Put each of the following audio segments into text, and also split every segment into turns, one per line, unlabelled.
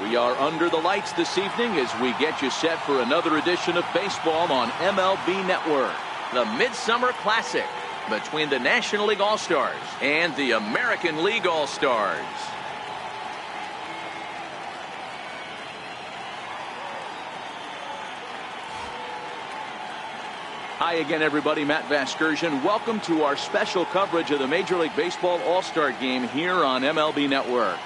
We are under the lights this evening as we get you set for another edition of baseball on MLB Network. The Midsummer Classic between the National League All-Stars and the American League All-Stars. Hi again, everybody. Matt Vasgersian. Welcome to our special coverage of the Major League Baseball All-Star Game here on MLB Network.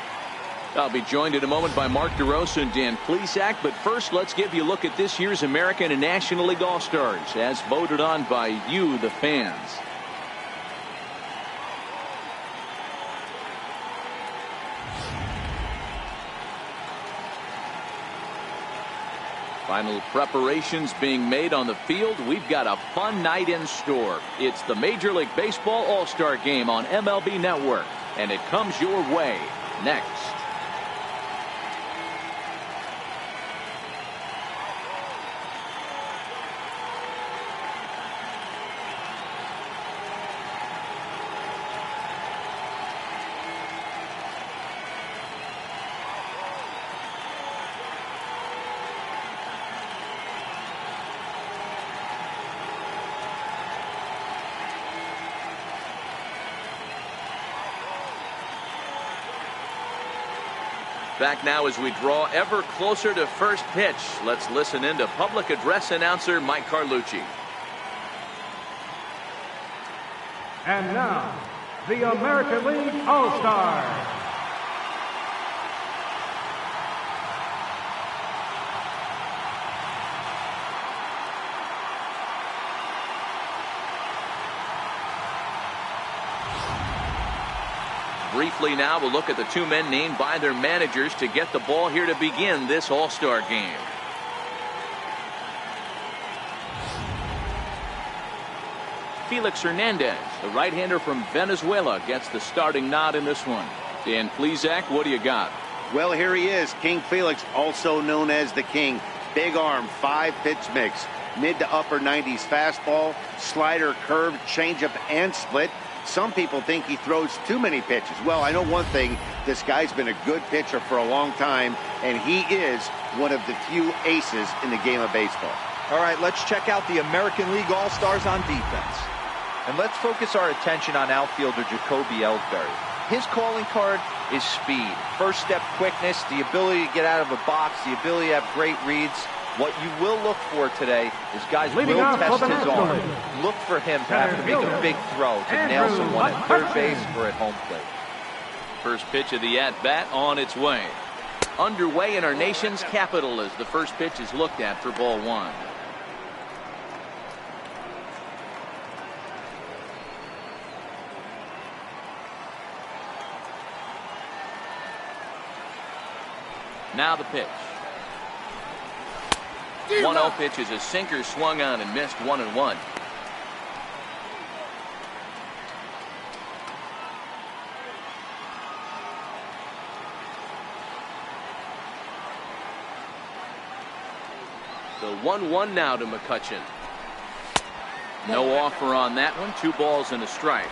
I'll be joined in a moment by Mark DeRosa and Dan Plesac, but first let's give you a look at this year's American and National League All-Stars as voted on by you, the fans. Final preparations being made on the field. We've got a fun night in store. It's the Major League Baseball All-Star Game on MLB Network, and it comes your way next. Back now as we draw ever closer to first pitch. Let's listen in to public address announcer Mike Carlucci.
And now, the American League All-Stars.
Briefly now, we'll look at the two men named by their managers to get the ball here to begin this All-Star game. Felix Hernandez, the right-hander from Venezuela, gets the starting nod in this one. Dan Plesac, what do you got?
Well, here he is, King Felix, also known as the King. Big arm, 5-pitch mix, mid to upper 90s fastball, slider, curve, changeup, and split. Some people think he throws too many pitches. Well, I know one thing. This guy's been a good pitcher for a long time, and he is one of the few aces in the game of baseball.
All right, let's check out the American League All-Stars on defense. And let's focus our attention on outfielder Jacoby Ellsbury. His calling card is speed. First step quickness, the ability to get out of a box, the ability to have great reads. What you will look for today is guys will test his arm. Look for him to have to make a big throw to nail someone at third base or at home plate.
First pitch of the at-bat on its way. Underway in our nation's capital as the first pitch is looked at for ball one. Now the pitch. 1-0 pitch is a sinker swung on and missed 1-1. The 1-1 now to McCutchen. No offer on that one. 2 balls and a strike.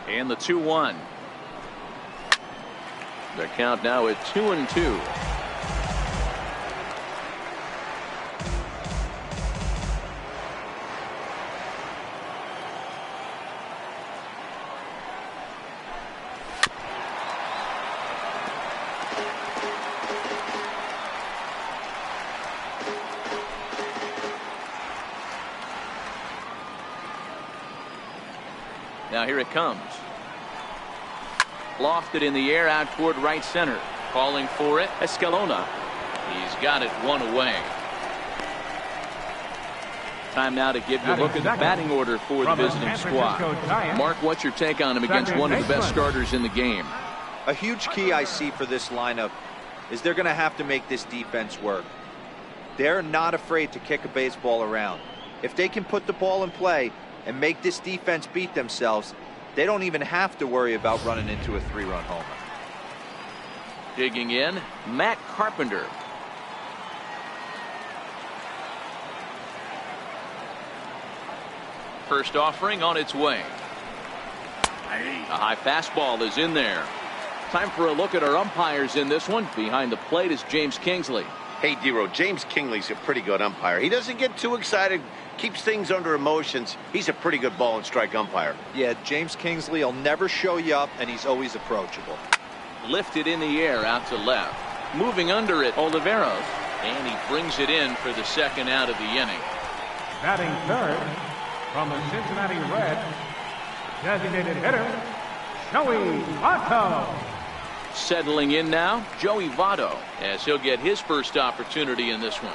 And the 2-1. The count now at 2-2. Now here it comes. Lofted in the air out toward right center. Calling for it, Escalona. He's got it one away. Time now to give you a look at the batting order for the visiting squad. Mark, what's your take on him against one of the best starters in the game?
A huge key I see for this lineup is they're going to have to make this defense work. They're not afraid to kick a baseball around. If they can put the ball in play and make this defense beat themselves, they don't even have to worry about running into a 3-run homer.
Digging in, Matt Carpenter. First offering on its way. A high fastball is in there. Time for a look at our umpires in this one. Behind the plate is James Kingsley.
Hey, D-Row, James Kingsley's a pretty good umpire. He doesn't get too excited, keeps things under emotions. He's a pretty good ball and strike umpire.
Yeah, James Kingsley will never show you up, and he's always approachable.
Lifted in the air out to left. Moving under it, Oliveros. And he brings it in for the second out of the inning.
Batting third from the Cincinnati Reds, designated hitter, Joey Votto.
Settling in now, Joey Votto, as he'll get his first opportunity in this one.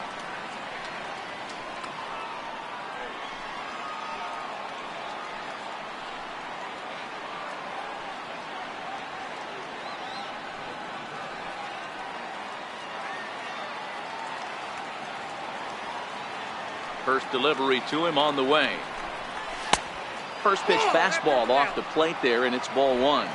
First delivery to him on the way. First pitch fastball off the plate there, and it's ball one.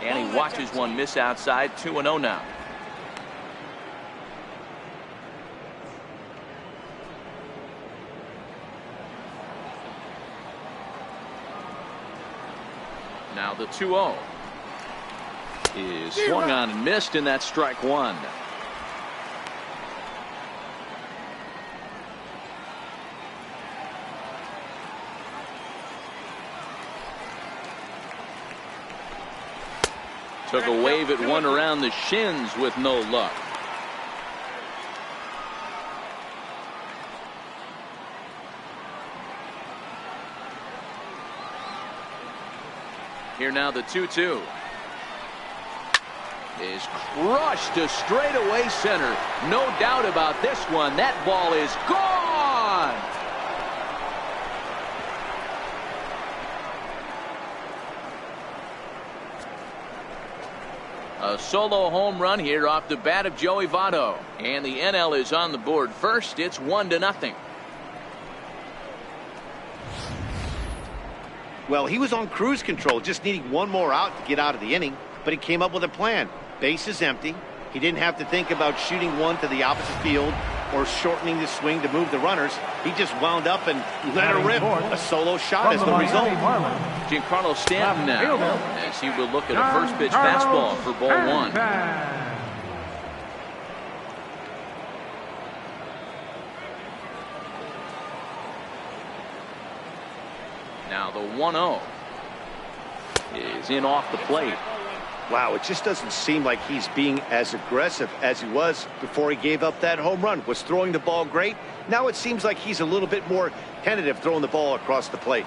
And he watches one miss outside. 2-0 now. Now the 2-0 is swung on and missed, and that's strike one. Took a wave at one around the shins with no luck. Here now the 2-2 is crushed to straightaway center. No doubt about this one. That ball is gone. A solo home run here off the bat of Joey Votto. And the NL is on the board first. It's 1-0.
Well, he was on cruise control, just needing one more out to get out of the inning, but he came up with a plan. Base is empty. He didn't have to think about shooting one to the opposite field or shortening the swing to move the runners. He just wound up and let her rip. A solo shot as the result.
Giancarlo Stanton now, as he will look at a first pitch fastball for ball one. Now the 1-0 is in off the plate.
Wow, it just doesn't seem like he's being as aggressive as he was before he gave up that home run. Was throwing the ball great. Now it seems like he's a little bit more tentative throwing the ball across the plate.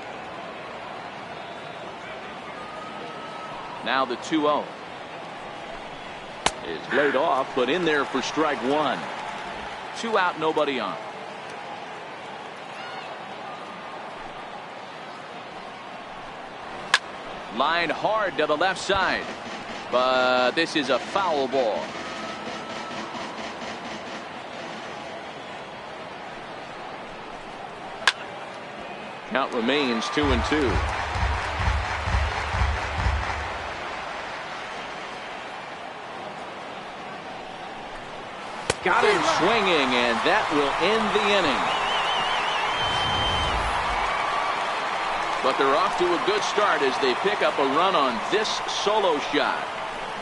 Now the 2-0 is laid off, but in there for strike one. 2 out, nobody on. Line hard to the left side, but this is a foul ball. Count remains 2-2. Got him swinging, and that will end the inning. But they're off to a good start as they pick up a run on this solo shot.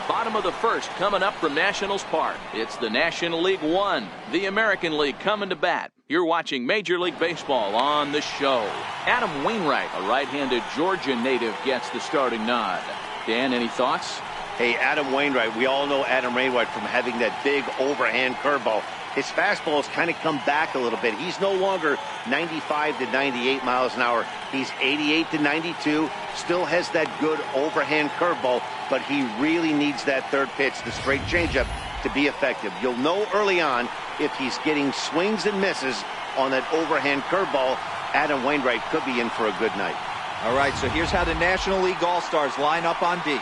Bottom of the first coming up from Nationals Park. It's the National League 1, the American League coming to bat. You're watching Major League Baseball on the show. Adam Wainwright, a right-handed Georgia native, gets the starting nod. Dan, any thoughts?
Hey, Adam Wainwright, we all know Adam Wainwright from having that big overhand curveball. His fastball has kind of come back a little bit. He's no longer 95 to 98 miles an hour. He's 88 to 92. Still has that good overhand curveball, but he really needs that third pitch, the straight changeup, to be effective. You'll know early on if he's getting swings and misses on that overhand curveball. Adam Wainwright could be in for a good night.
All right, so here's how the National League All-Stars line up on D.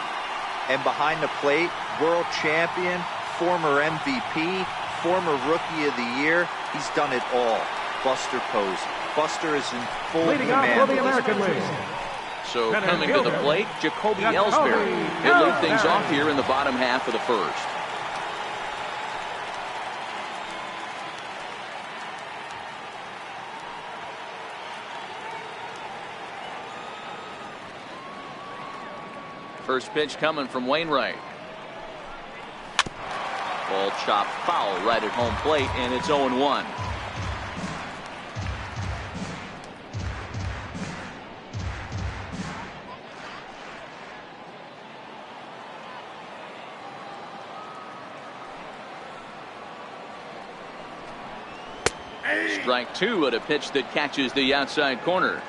And behind the plate, world champion, former MVP, former Rookie of the Year. He's done it all. Buster Posey. Buster is in full
Leading off
command.
for the American League.
So coming to the plate, Jacoby Ellsbury. He'll lead things off here in the bottom half of the first. First pitch coming from Wainwright. Ball chopped foul right at home plate, and it's 0-1. Strike two at a pitch that catches the outside corner.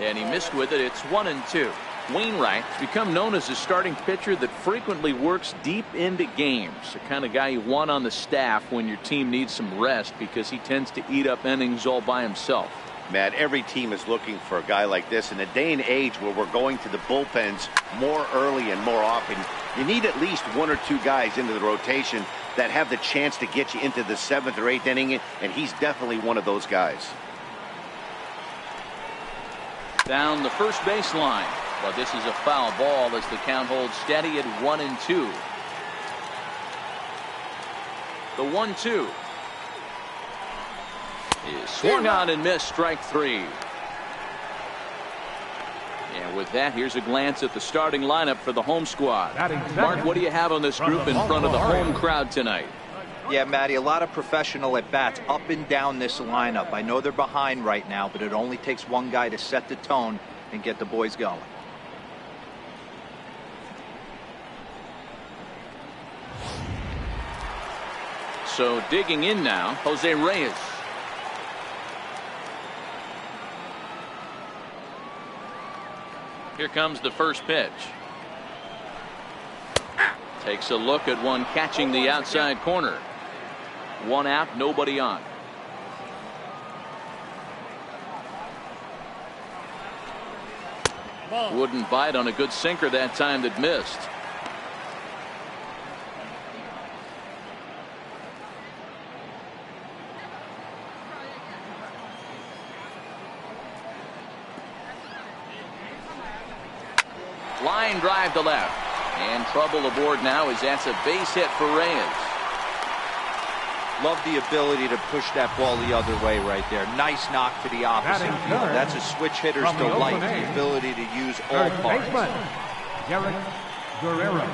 And he missed with it. It's 1-2. Wainwright has become known as a starting pitcher that frequently works deep into games. The kind of guy you want on the staff when your team needs some rest, because he tends to eat up innings all by himself.
Matt, every team is looking for a guy like this. In a day and age where we're going to the bullpens more early and more often, you need at least one or two guys into the rotation that have the chance to get you into the 7th or 8th inning, and he's definitely one of those guys.
Down the first baseline, but this is a foul ball as the count holds steady at 1-2. The 1-2 is swung on and missed. Strike three. And with that, here's a glance at the starting lineup for the home squad. Mark, what do you have on this group in front of the home crowd tonight?
Yeah, Matty, a lot of professional at-bats up and down this lineup. I know they're behind right now, but it only takes one guy to set the tone and get the boys going.
So digging in now, Jose Reyes. Here comes the first pitch. Takes a look at one catching the outside corner. One out, nobody on. Wouldn't bite on a good sinker that time that missed. Line drive to left. And trouble aboard now as that's a base hit for Reyes.
Love the ability to push that ball the other way right there. Nice knock to the opposite field. That's a switch hitter's delight, the ability to use all parts.
Derek Guerrero.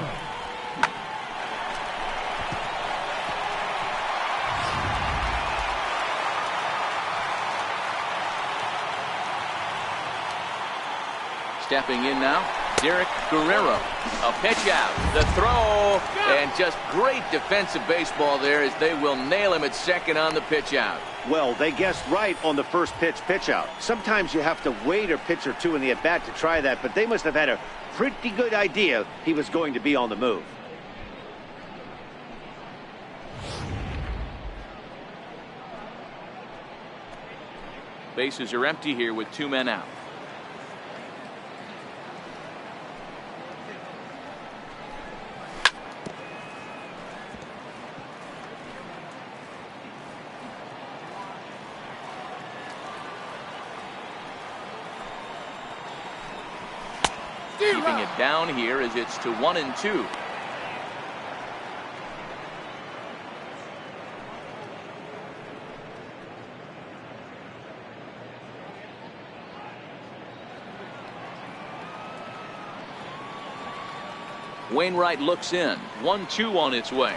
Stepping in now, Derek Guerrero. A pitch out, the throw, and just great defensive baseball there as they will nail him at second on the pitch out.
Well, they guessed right on the first pitch out. Sometimes you have to wait a pitch or two in the at-bat to try that, but they must have had a pretty good idea he was going to be on the move.
Bases are empty here with two men out. Keeping it down here as it's to 1-2. Wainwright looks in. 1-2 on its way.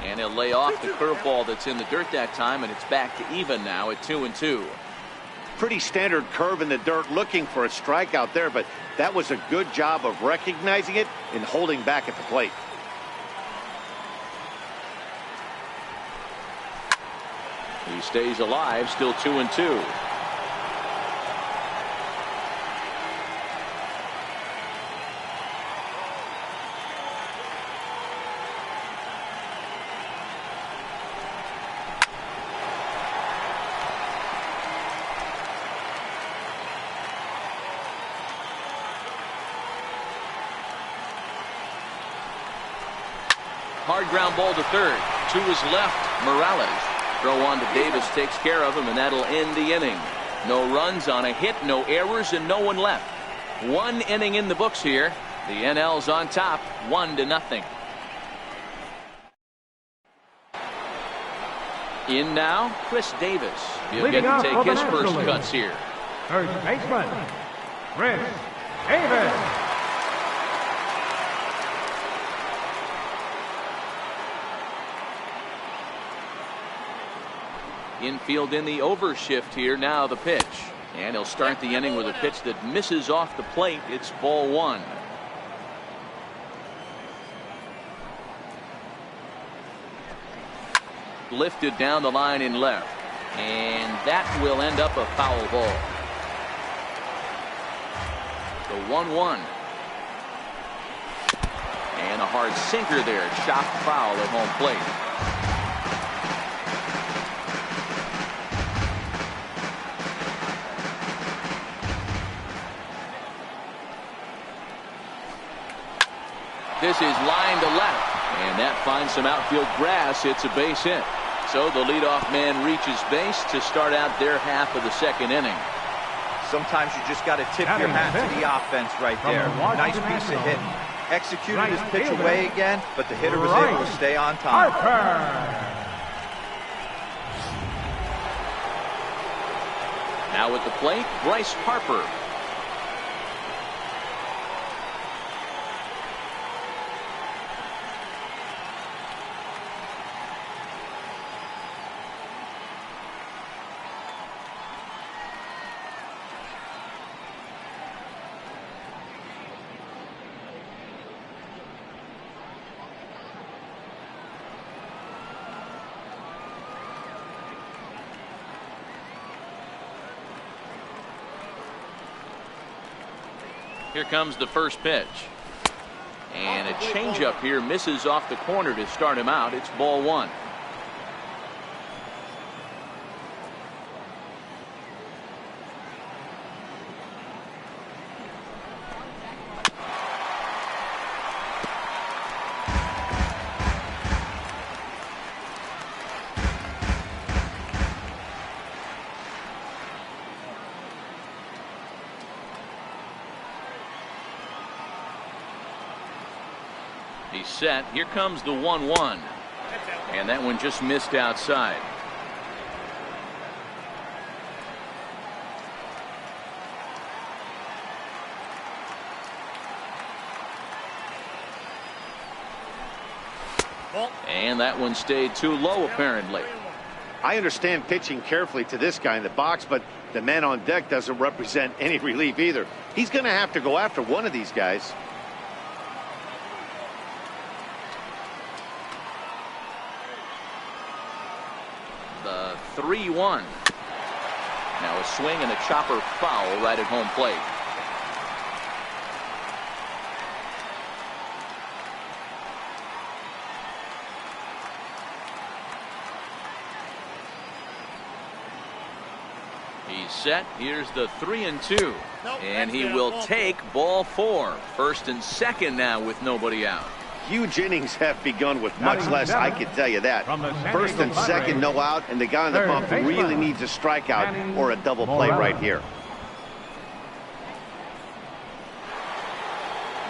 And he'll lay off the curveball that's in the dirt that time, and it's back to even now at 2-2.
Pretty standard curve in the dirt, looking for a strikeout there, but that was a good job of recognizing it and holding back at the plate.
He stays alive, still 2-2. hard ground ball to third. To his left, Morales. Throw on to Davis takes care of him, and that'll end the inning. No runs on a hit, no errors, and no one left. 1 inning in the books here. The NL's on top, 1-0. In now, Chris Davis. He'll get to take his first cuts here.
First baseman, Chris Davis.
Infield in the overshift here. Now the pitch. And he'll start the inning with a pitch that misses off the plate. It's ball 1. Lifted down the line in left. And that will end up a foul ball. The 1-1. And a hard sinker there. Chopped foul at home plate. This is line to left, and that finds some outfield grass. It's a base hit. So the leadoff man reaches base to start out their half of the second inning.
Sometimes you just got to tip your hat to the offense right there. Nice piece of hitting. Executed his pitch away again, but the hitter was able to stay on time.
Now at the plate, Bryce Harper. Here comes the first pitch. And a changeup here misses off the corner to start him out. It's ball 1. He's set. Here comes the 1-1. And that one just missed outside. And that one stayed too low, apparently.
I understand pitching carefully to this guy in the box, but the man on deck doesn't represent any relief either. He's going to have to go after one of these guys.
The 3-1. Now a swing and a chopper foul right at home plate. He's set. Here's the 3-2. And he will take ball 4. First and second now with nobody out.
Huge innings have begun with much less, I can tell you that. First and second, no out, and the guy on the bump really needs a strikeout or a double play right here.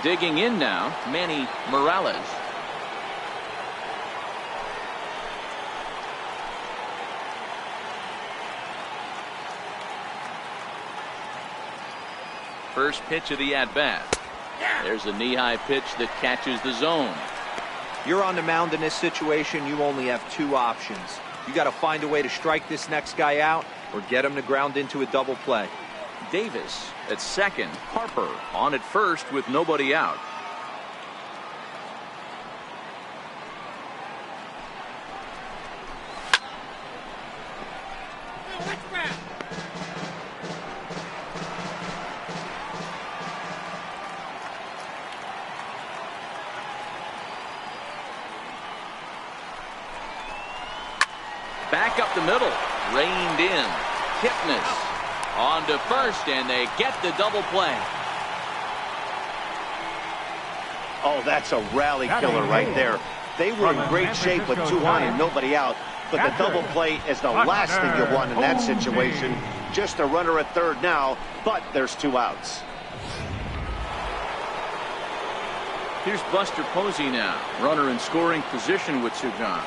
Digging in now, Manny Morales. First pitch of the at-bat. There's a knee-high pitch that catches the zone.
You're on the mound in this situation. You only have 2 options. You got to find a way to strike this next guy out or get him to ground into a double play.
Davis at second. Harper on at first with nobody out. Back up the middle, reined in. Kipnis on to first, and they get the double play.
Oh, that's a rally killer right there. They were in great shape with 2 on and nobody out, but the double play is the last thing you want in that situation. Just a runner at third now, but there's 2 outs.
Here's Buster Posey now. Runner in scoring position with 2 gone.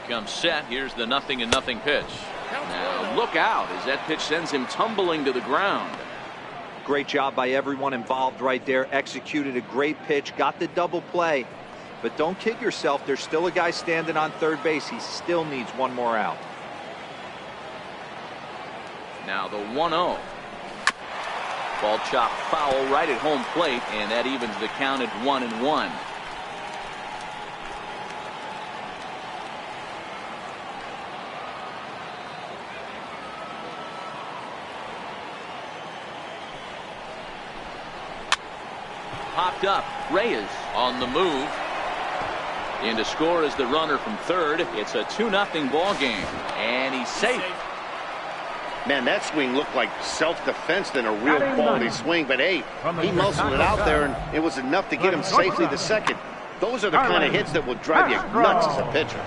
Comes set. Here's the 0-0 pitch. Now look out as that pitch sends him tumbling to the ground.
Great job by everyone involved right there. Executed a great pitch, got the double play. But don't kid yourself, there's still a guy standing on third base. He still needs 1 more out.
Now the 1-0. Ball chopped foul right at home plate, and that evens the count at 1-1. Popped up. Reyes on the move. In to score is the runner from third. It's a 2-0 ball game, and he's safe.
Man, that swing looked like self-defense than a real quality swing, but hey, he muscled it out there, and it was enough to get him safely to second. Those are the kind of hits that will drive you nuts as a pitcher.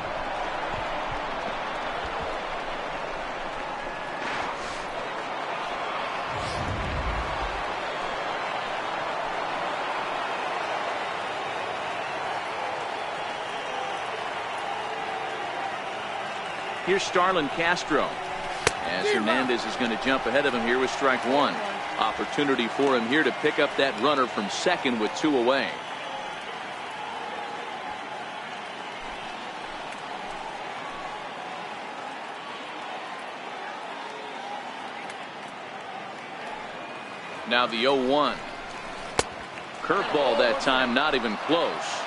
Here's Starlin Castro, as Hernandez is going to jump ahead of him here with strike 1. Opportunity for him here to pick up that runner from second with 2 away. Now the 0-1. Curveball that time, not even close.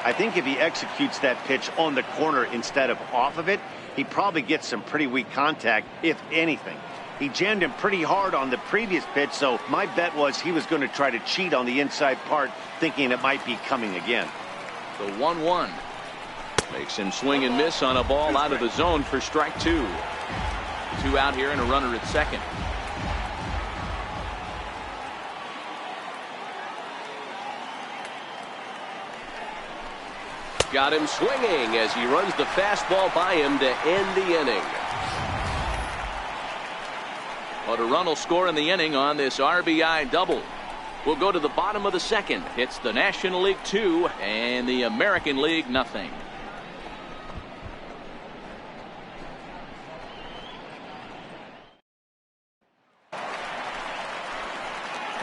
I think if he executes that pitch on the corner instead of off of it, he probably gets some pretty weak contact, if anything. He jammed him pretty hard on the previous pitch, so my bet was he was going to try to cheat on the inside part, thinking it might be coming again.
The 1-1 makes him swing and miss on a ball out of the zone for strike 2. 2 out here and a runner at second. Got him swinging as he runs the fastball by him to end the inning. But a run will score in the inning on this RBI double. We'll go to the bottom of the second. It's the National League 2 and the American League nothing.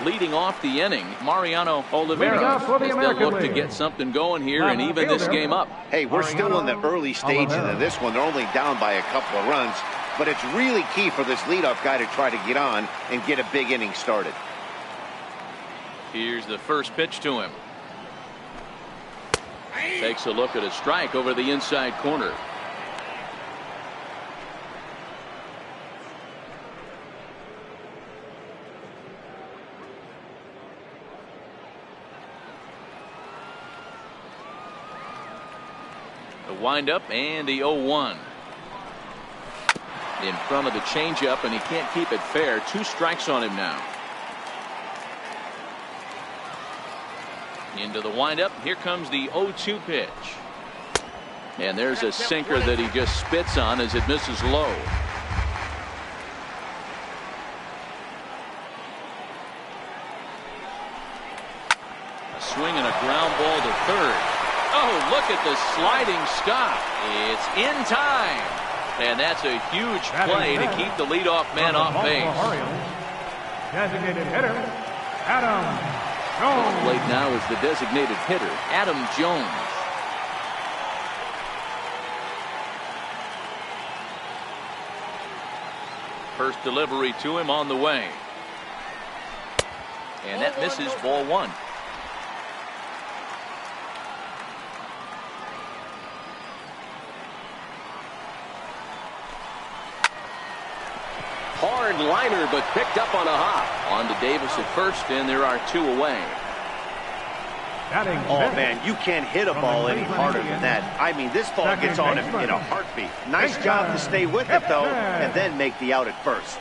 Leading off the inning, Mariano Oliveira will look to get something going here and even this game up.
Hey, we're still in the early stages of this one. They're only down by a couple of runs, but it's really key for this leadoff guy to try to get on and get a big inning started.
Here's the first pitch to him. Takes a look at a strike over the inside corner. Windup and the 0-1 in front of the changeup, and he can't keep it fair. 2 strikes on him now. Into the windup. Here comes the 0-2 pitch, and there's a sinker that he just spits on as it misses low. A swing and a ground ball to third. Oh, look at the sliding stop. It's in time. And that's a huge play to keep the leadoff man off base.
Designated hitter, Adam Jones.
Plate now is the designated hitter, Adam Jones. First delivery to him on the way. And that misses, ball 1. Hard liner, but picked up on a hop. On to Davis at first, and there are 2 away.
Oh, man, you can't hit a ball any harder than that. I mean, this ball gets on him in a heartbeat. Nice job to stay with it, though, and then make the out at first.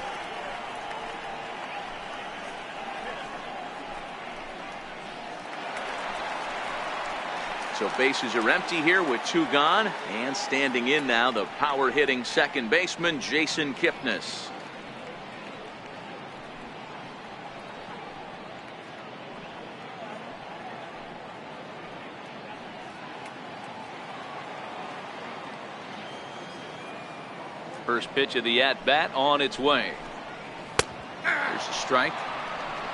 So bases are empty here with 2 gone, and standing in now, the power-hitting second baseman, Jason Kipnis. First pitch of the at-bat on its way. There's a strike.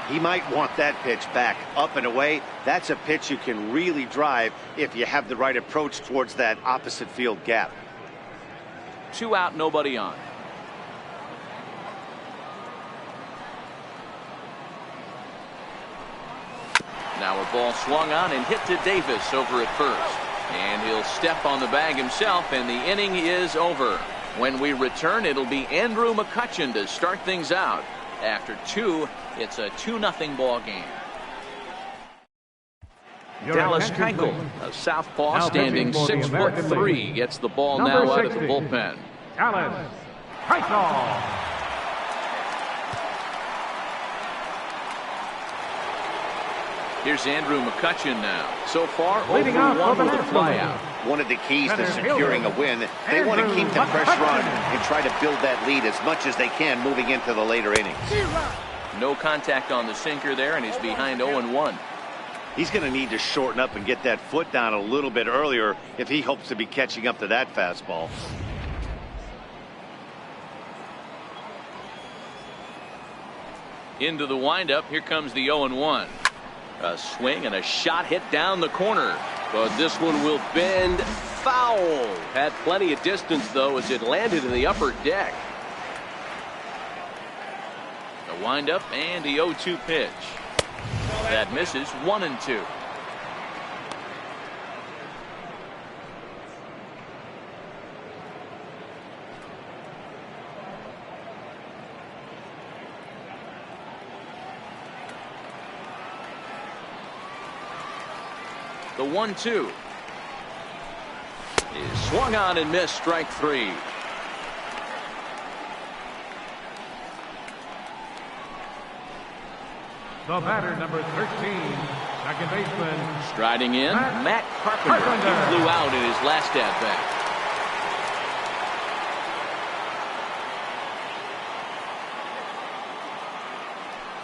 He might want that pitch back, up and away. That's a pitch you can really drive if you have the right approach towards that opposite field gap.
2 out, nobody on. Now a ball swung on and hit to Davis over at first. And he'll step on the bag himself, and the inning is over. When we return, it'll be Andrew McCutchen to start things out. After 2, it's a 2-0 ball game. Dallas Keuchel, a southpaw, standing 6'3", gets the ball now out of the bullpen.
Dallas Keuchel.
Here's Andrew McCutchen now. So far,
Leading
over
off
1
for the
with a flyout.
One of the keys to securing a win, they want to keep the pressure on and try to build that lead as much as they can moving into the later innings.
No contact on the sinker there, and he's behind 0-1.
He's going to need to shorten up and get that foot down a little bit earlier if he hopes to be catching up to that fastball.
Into the windup, here comes the 0-1. A swing and a shot hit down the corner. But this one will bend foul. Had plenty of distance, though, as it landed in the upper deck. The windup and the 0-2 pitch. That misses. 1-2. The 1-2 is swung on and missed. Strike 3.
The batter, number 13, second baseman.
Striding in, Matt Carpenter. He flew out in his last at-bat.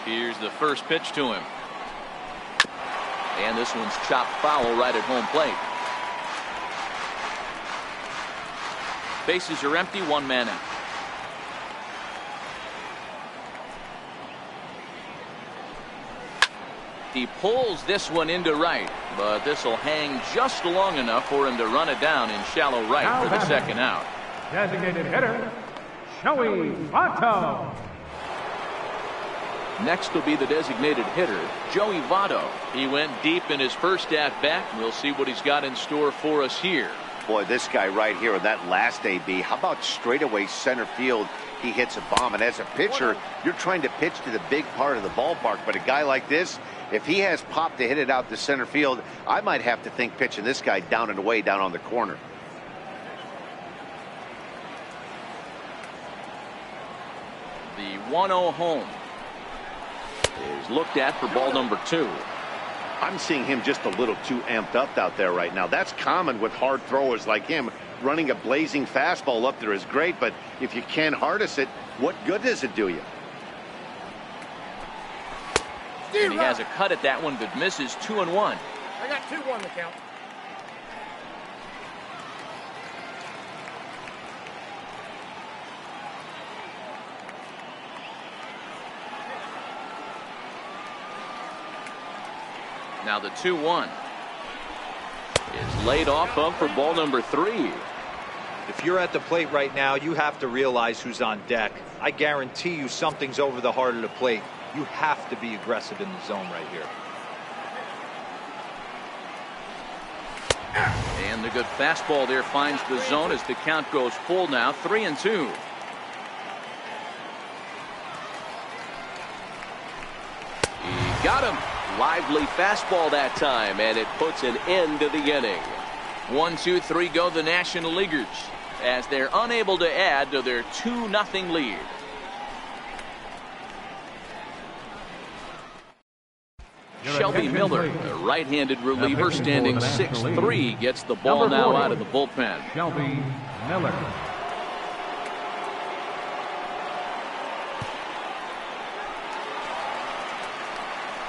Here's the first pitch to him. And this one's chopped foul right at home plate. Bases are empty, 1 man out. He pulls this one into right, but this will hang just long enough for him to run it down in shallow right for the second out.
Designated hitter, Joey Votto.
Next will be the designated hitter, Joey Votto. He went deep in his first at-bat. We'll see what he's got in store for us here.
Boy, this guy right here in that last AB, how about straightaway center field? He hits a bomb, and as a pitcher, you're trying to pitch to the big part of the ballpark, but a guy like this, if he has pop to hit it out to center field, I might have to think pitching this guy down and away down on the corner.
The 1-0 home is looked at for ball number 2.
I'm seeing him just a little too amped up out there right now. That's common with hard throwers like him. Running a blazing fastball up there is great, but if you can't harness it, what good does it do you?
And he has a cut at that one, but misses. 2-1.
I got 2-1 to count.
Now the 2-1 is laid off of for ball number 3.
If you're at the plate right now, you have to realize who's on deck. I guarantee you something's over the heart of the plate. You have to be aggressive in the zone right here.
And the good fastball there finds the zone as the count goes full now. 3-2. Got him. Lively fastball that time, and it puts an end to the inning. 1, 2, 3 go the National Leaguers as they're unable to add to their 2-0 lead. Shelby Miller, a right-handed reliever, standing 6'3", gets the ball now out of the bullpen.
Shelby Miller.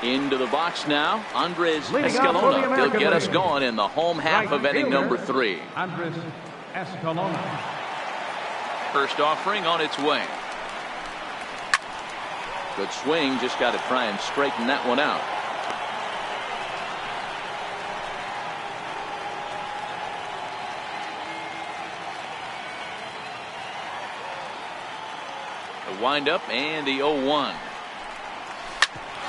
Into the box now, Andres Escalona. He'll get us going in the home half of inning number 3.
Andres Escalona.
First offering on its way. Good swing, just got to try and straighten that one out. The windup and the 0-1.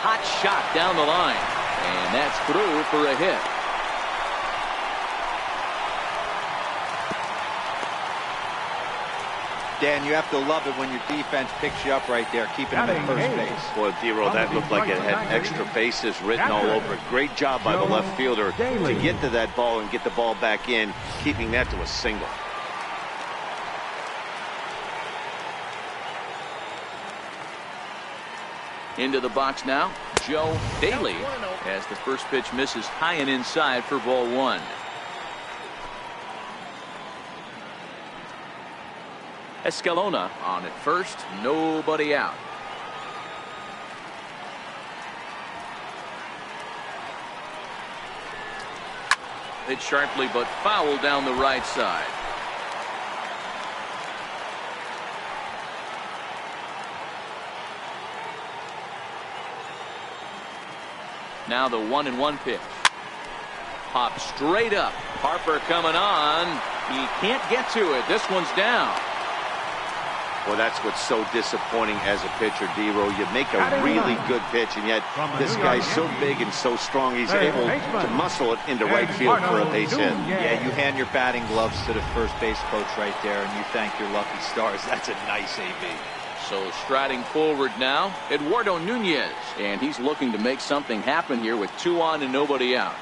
Hot shot down the line, and that's through for a hit.
Dan, you have to love it when your defense picks you up right there, keeping him at first base.
Boy, D-Roll, that looked like it had extra bases written all over it. Great job by the left fielder to get to that ball and get the ball back in, keeping that to a single.
Into the box now, Joe Daly, as the first pitch misses high and inside for ball 1. Escalona on at first, nobody out. Hit sharply but foul down the right side. Now the 1-1 pitch. Pop straight up. Harper coming on. He can't get to it. This one's down.
Well, that's what's so disappointing as a pitcher, D-Roll. You make a really good pitch, and yet this guy's so big and so strong, he's able to muscle it into right field for a base hit.
Yeah, you hand your batting gloves to the first base coach right there, and you thank your lucky stars. That's a nice AB.
So striding forward now, Eduardo Nunez, and he's looking to make something happen here with 2 on and nobody out.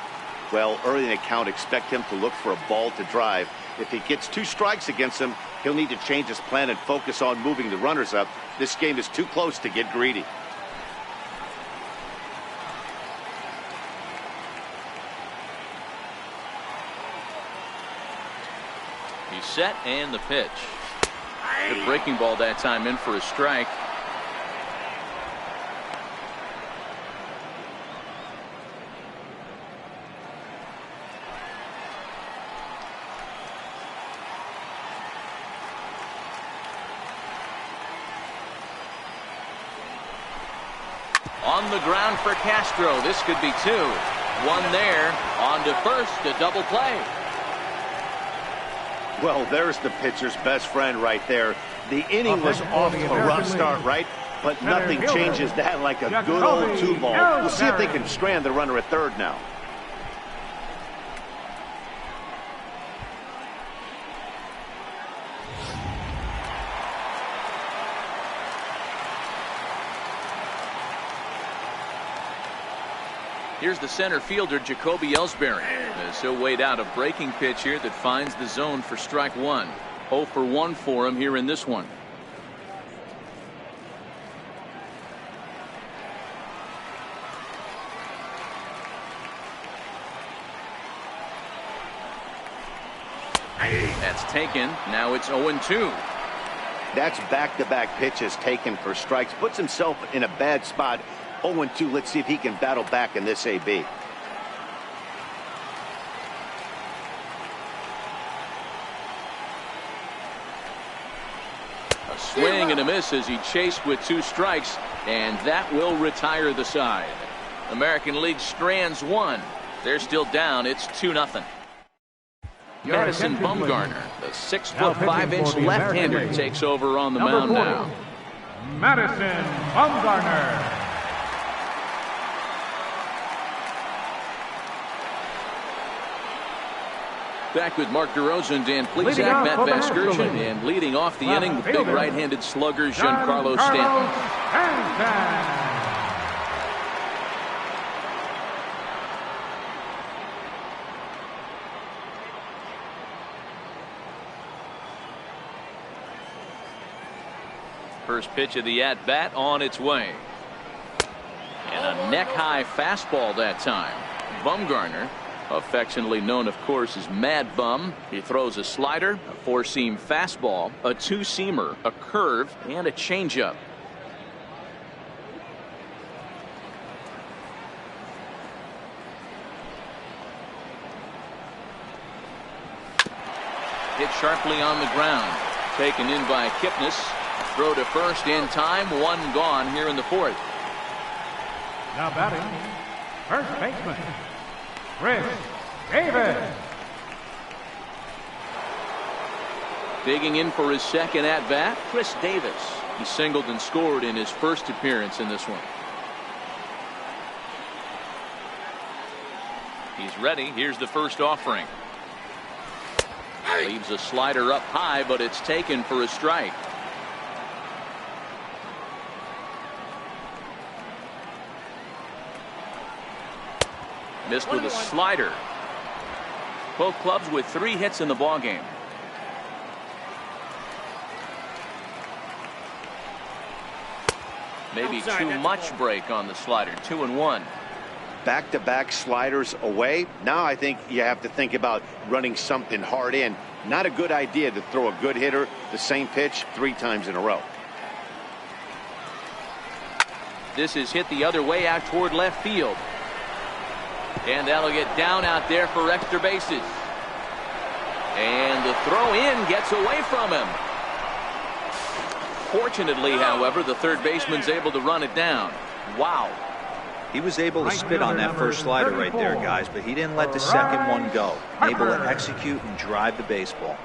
Well, early in the count, expect him to look for a ball to drive. If he gets 2 strikes against him, he'll need to change his plan and focus on moving the runners up. This game is too close to get greedy.
He's set, and the pitch. Good breaking ball that time, in for a strike. On the ground for Castro. This could be 2. 1 there. On to first, a double play.
Well, there's the pitcher's best friend right there. The inning was off to a rough start, right? But nothing changes that like a good old 2-ball. We'll see if they can strand the runner at third now.
Here's the center fielder, Jacoby Ellsbury, as he'll wait out a breaking pitch here that finds the zone for strike 1. 0 for 1 for him here in this one. That's taken. Now it's 0-2.
That's back-to-back pitches taken for strikes. Puts himself in a bad spot. 0-2. Let's see if he can battle back in this AB.
A swing and a miss as he chased with 2 strikes, and that will retire the side. American League strands 1. They're still down. It's 2-0. Madison Bumgarner, the 6'5" left-hander, takes over on the mound now.
Madison Bumgarner.
Back with Mark DeRosa and Dan Plesac, Matt Vasgersian, and leading off the inning, the big right-handed slugger, Giancarlo Stanton. First pitch of the at-bat on its way. And a neck-high fastball that time. Bumgarner, affectionately known, of course, as Mad Bum. He throws a slider, a four-seam fastball, a two-seamer, a curve, and a changeup. Hit sharply on the ground. Taken in by Kipnis. Throw to first in time. One gone here in the fourth.
Now batting, first baseman, Chris Davis.
Digging in for his second at-bat, Chris Davis. He singled and scored in his first appearance in this one. He's ready. Here's the first offering. Leaves a slider up high, but it's taken for a strike. Missed with a slider. Both clubs with 3 hits in the ballgame. Maybe too much break on the slider. 2-1.
Back-to-back sliders away. Now I think you have to think about running something hard in. Not a good idea to throw a good hitter the same pitch 3 times in a row.
This is hit the other way out toward left field. And that'll get down out there for extra bases. And the throw in gets away from him. Fortunately, however, the third baseman's able to run it down. Wow.
He was able to spit on that first slider right there, guys, but he didn't let the second one go. Able to execute and drive the baseball.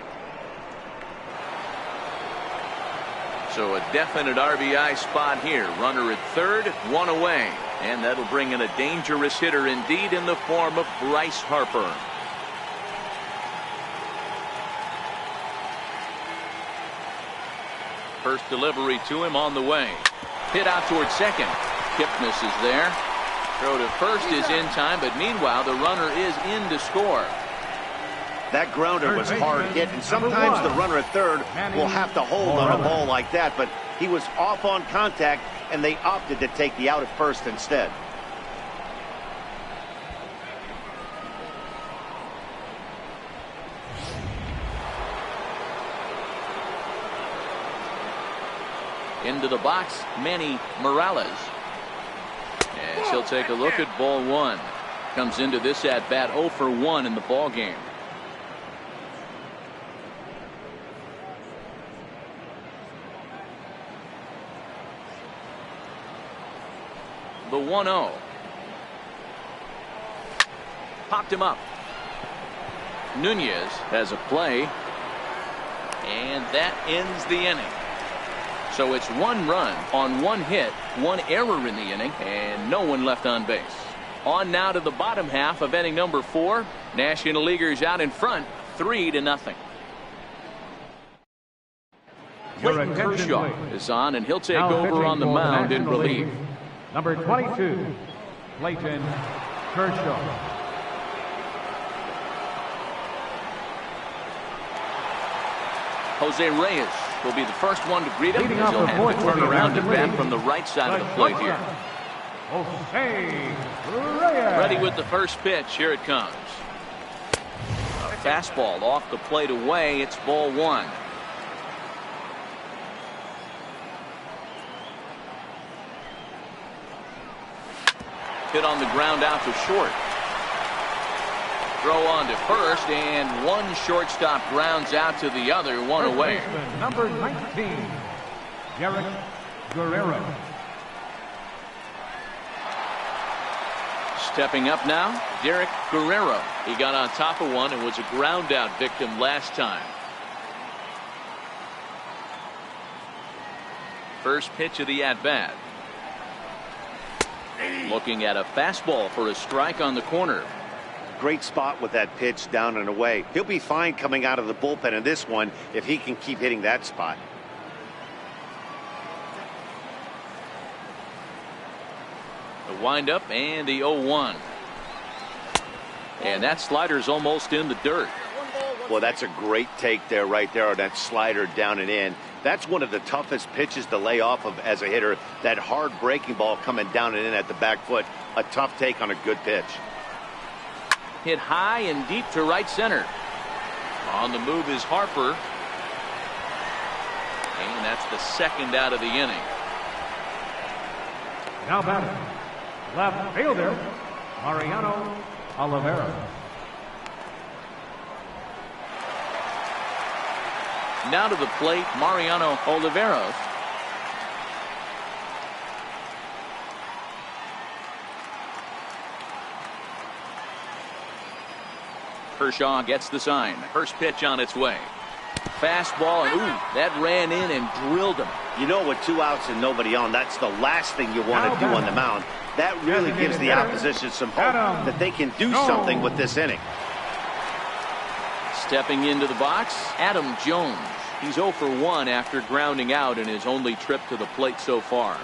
So a definite RBI spot here. Runner at third, 1 away. And that'll bring in a dangerous hitter indeed in the form of Bryce Harper. First delivery to him on the way. Hit out toward second. Kipnis is there. Throw to first is in time, but meanwhile the runner is in to score.
That grounder was hard hit, and sometimes the runner at third will have to hold on a ball like that, but he was off on contact, and they opted to take the out at first instead.
Into the box, Manny Morales. As he'll take a look at ball 1. Comes into this at bat 0 for 1 in the ball game. The 1-0. Popped him up. Nunez has a play. And that ends the inning. So it's 1 run on 1 hit, 1 error in the inning, and no one left on base. On now to the bottom half of inning number 4. National Leaguers out in front, 3-0. Clayton Kershaw is on, and he'll take over on the mound in relief.
Number 22, Clayton Kershaw.
Jose Reyes will be the first one to greet him as he'll have the turnaround at bat from the right side of the plate here.
Jose Reyes.
Ready with the first pitch. Here it comes. A fastball off the plate away. It's ball 1. Hit on the ground out to short. Throw on to first, and one shortstop grounds out to the other, 1 away.
Number 19, Derek Guerrero.
Stepping up now, Derek Guerrero. He got on top of one and was a ground out victim last time. First pitch of the at-bat. Looking at a fastball for a strike on the corner.
Great spot with that pitch down and away. He'll be fine coming out of the bullpen in this one if he can keep hitting that spot.
The windup and the 0-1. And that slider's almost in the dirt.
Well, that's a great take there, right there on that slider down and in. That's one of the toughest pitches to lay off of as a hitter. That hard breaking ball coming down and in at the back foot. A tough take on a good pitch.
Hit high and deep to right center. On the move is Harper. And that's the second out of the inning.
Now batting, left fielder, Mariano Oliveira.
Now to the plate, Mariano Oliveira. Kershaw gets the sign. First pitch on its way. Fastball, and ooh, that ran in and drilled him.
You know, with 2 outs and nobody on, that's the last thing you want to do on the mound. That really gives the opposition some hope that they can do something with this inning.
Stepping into the box, Adam Jones. He's 0 for 1 after grounding out in his only trip to the plate so far.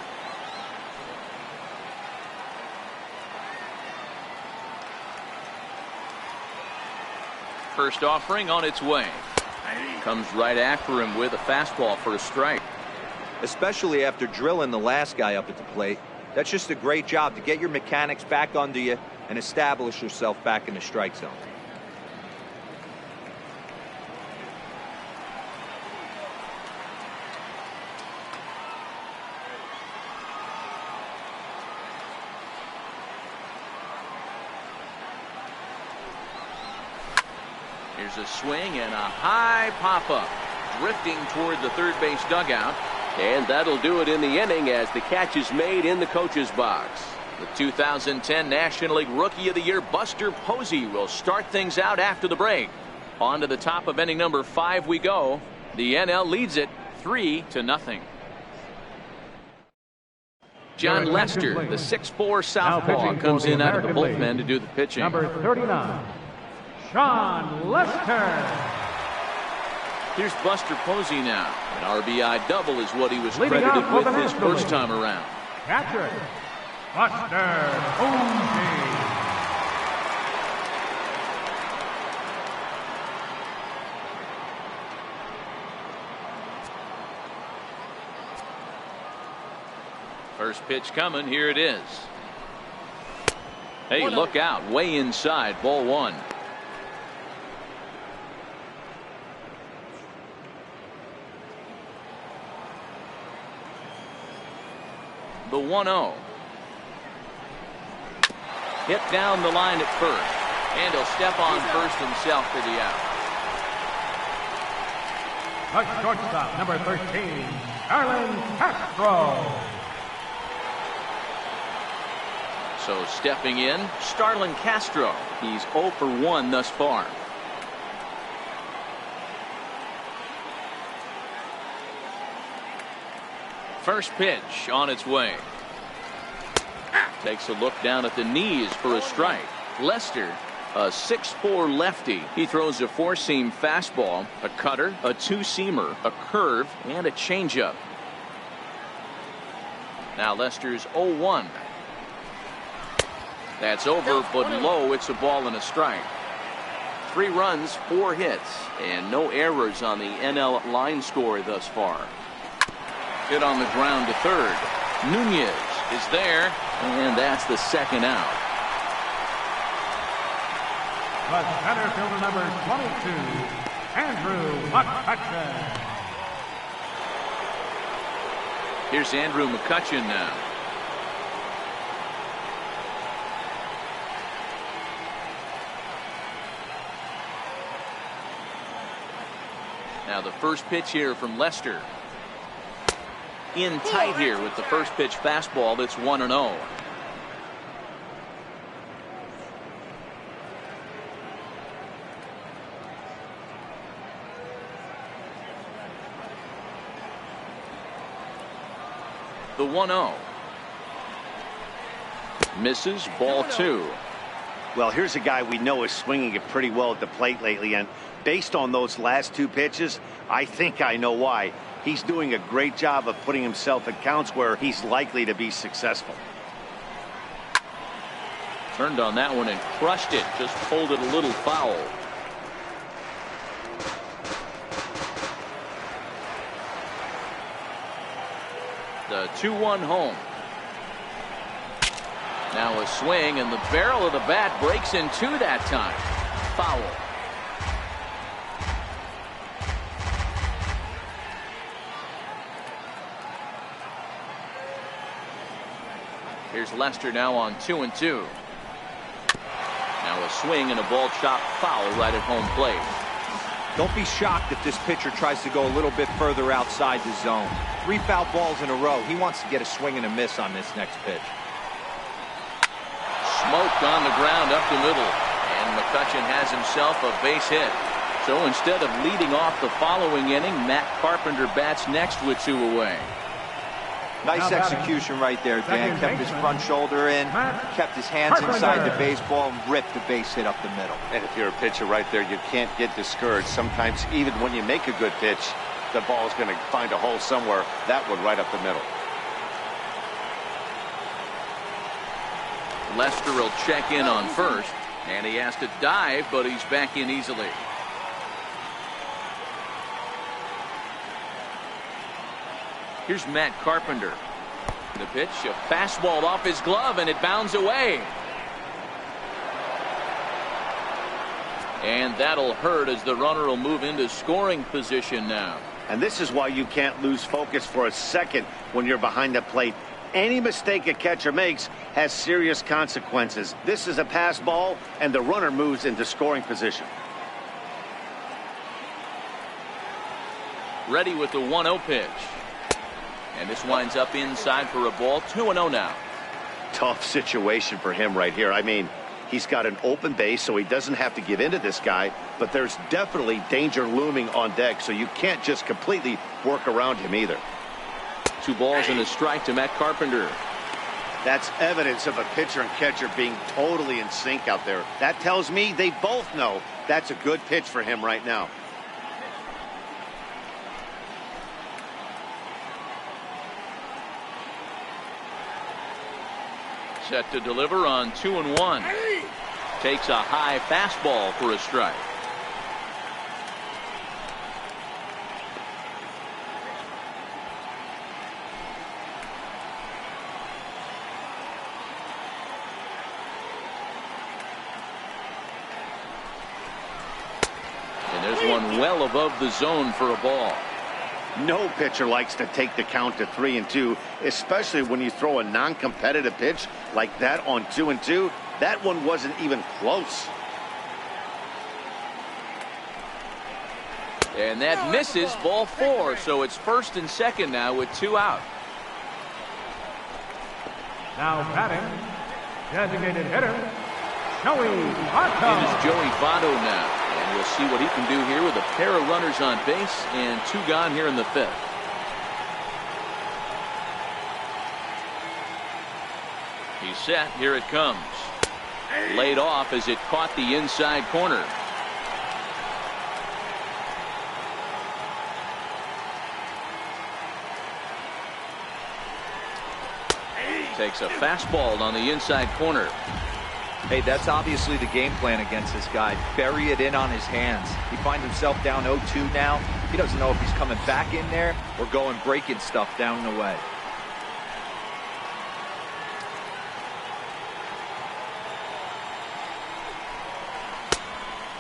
First offering on its way. Comes right after him with a fastball for a strike.
Especially after drilling the last guy up at the plate. That's just a great job to get your mechanics back under you and establish yourself back in the strike zone.
Here's a swing and a high pop-up. Drifting toward the third base dugout.
And that'll do it in the inning as the catch is made in the coach's box.
The 2010 National League Rookie of the Year, Buster Posey, will start things out after the break. On to the top of inning number 5 we go. The NL leads it 3-0. John Lester, the 6'4" southpaw, comes in out of the bullpen to do the pitching.
Number 39, Sean Lester.
Here's Buster Posey now. An RBI double is what he was
Leading
credited
out for
with
the
his
National
first
League.
time around.
Catcher, Buster Posey.
First pitch coming. Here it is. Hey, look out. Way inside. Ball 1. The 1-0. Hit down the line at first. And he'll step on first himself for the out.
The shortstop, number 13, Starlin Castro.
So stepping in, Starlin Castro. He's 0 for 1 thus far. First pitch on its way. Takes a look down at the knees for a strike. Lester, a 6'4" lefty. He throws a 4-seam fastball, a cutter, a 2-seamer, a curve, and a changeup. Now Lester's 0-1. That's over, but low. It's a ball and a strike. 3 runs, 4 hits, and no errors on the NL line score thus far. Hit on the ground to third. Nunez is there, and that's the second out.
The center fielder, number 22, Andrew McCutchen.
Here's Andrew McCutchen now. Now the first pitch here from Lester. In tight here with the first pitch fastball. That's 1-0. The 1-0. Misses, ball 2.
Well, here's a guy we know is swinging it pretty well at the plate lately, and based on those last 2 pitches, I think I know why. He's doing a great job of putting himself in counts where he's likely to be successful.
Turned on that one and crushed it. Just pulled it a little foul. the 2-1 home. Now a swing, and the barrel of the bat breaks in two that time. Foul. Here's Lester now on 2-2. Now a swing and a ball chopped foul right at home plate.
Don't be shocked if this pitcher tries to go a little bit further outside the zone. 3 foul balls in a row. He wants to get a swing and a miss on this next pitch.
Smoked on the ground up the middle, and McCutchen has himself a base hit. So instead of leading off the following inning, Matt Carpenter bats next with 2 away.
Nice execution right there, Dan. Kept his front shoulder in, kept his hands inside the baseball, and ripped the base hit up the middle.
And if you're a pitcher right there, you can't get discouraged. Sometimes even when you make a good pitch, the ball is going to find a hole somewhere. That one right up the middle.
Lester will check in on first, and he has to dive, but he's back in easily. Here's Matt Carpenter. The pitch, a fastball off his glove, and it bounds away. And that'll hurt as the runner will move into scoring position now.
And this is why you can't lose focus for a second when you're behind the plate. Any mistake a catcher makes has serious consequences. This is a pass ball, and the runner moves into scoring position.
Ready with the 1-0 pitch. And this winds up inside for a ball. 2-0 now.
Tough situation for him right here. I mean, he's got an open base, so he doesn't have to give in to this guy, but there's definitely danger looming on deck, so you can't just completely work around him either.
2 balls and a strike to Matt Carpenter.
That's evidence of a pitcher and catcher being totally in sync out there. That tells me they both know that's a good pitch for him right now.
Set to deliver on 2-1. Takes a high fastball for a strike. And there's one well above the zone for a ball.
No pitcher likes to take the count to 3-2, especially when you throw a non-competitive pitch like that on 2-2. That one wasn't even close.
And that misses, ball 4, so it's first and second now with 2 out.
Now batting, designated hitter, Joey Votto.
It is Joey Votto now. And we'll see what he can do here with a pair of runners on base and 2 gone here in the 5th. He's set. Here it comes. Laid off as it caught the inside corner. Takes a fastball on the inside corner.
Hey, that's obviously the game plan against this guy. Bury it in on his hands. He finds himself down 0-2 now. He doesn't know if he's coming back in there or going breaking stuff down the way.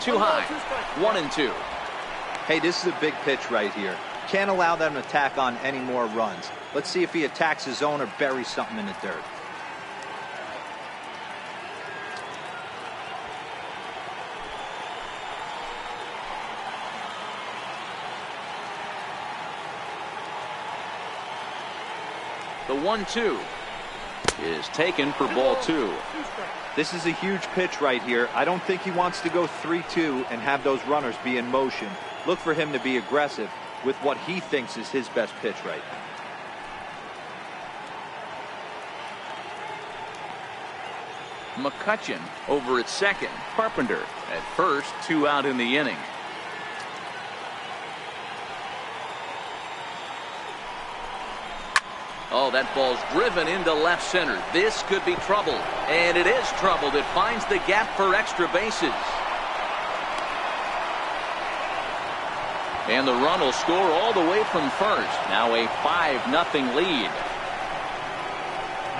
Too high. 1-2.
Hey, this is a big pitch right here. Can't allow them to tack on any more runs. Let's see if he attacks his zone or buries something in the dirt.
The 1-2 is taken for ball 2.
This is a huge pitch right here. I don't think he wants to go 3-2 and have those runners be in motion. Look for him to be aggressive with what he thinks is his best pitch right now.
McCutchen over at second. Carpenter at first. 2 out in the inning. Oh, that ball's driven into left center. This could be trouble. And it is trouble. It finds the gap for extra bases. And the run will score all the way from first. Now a 5-0 lead.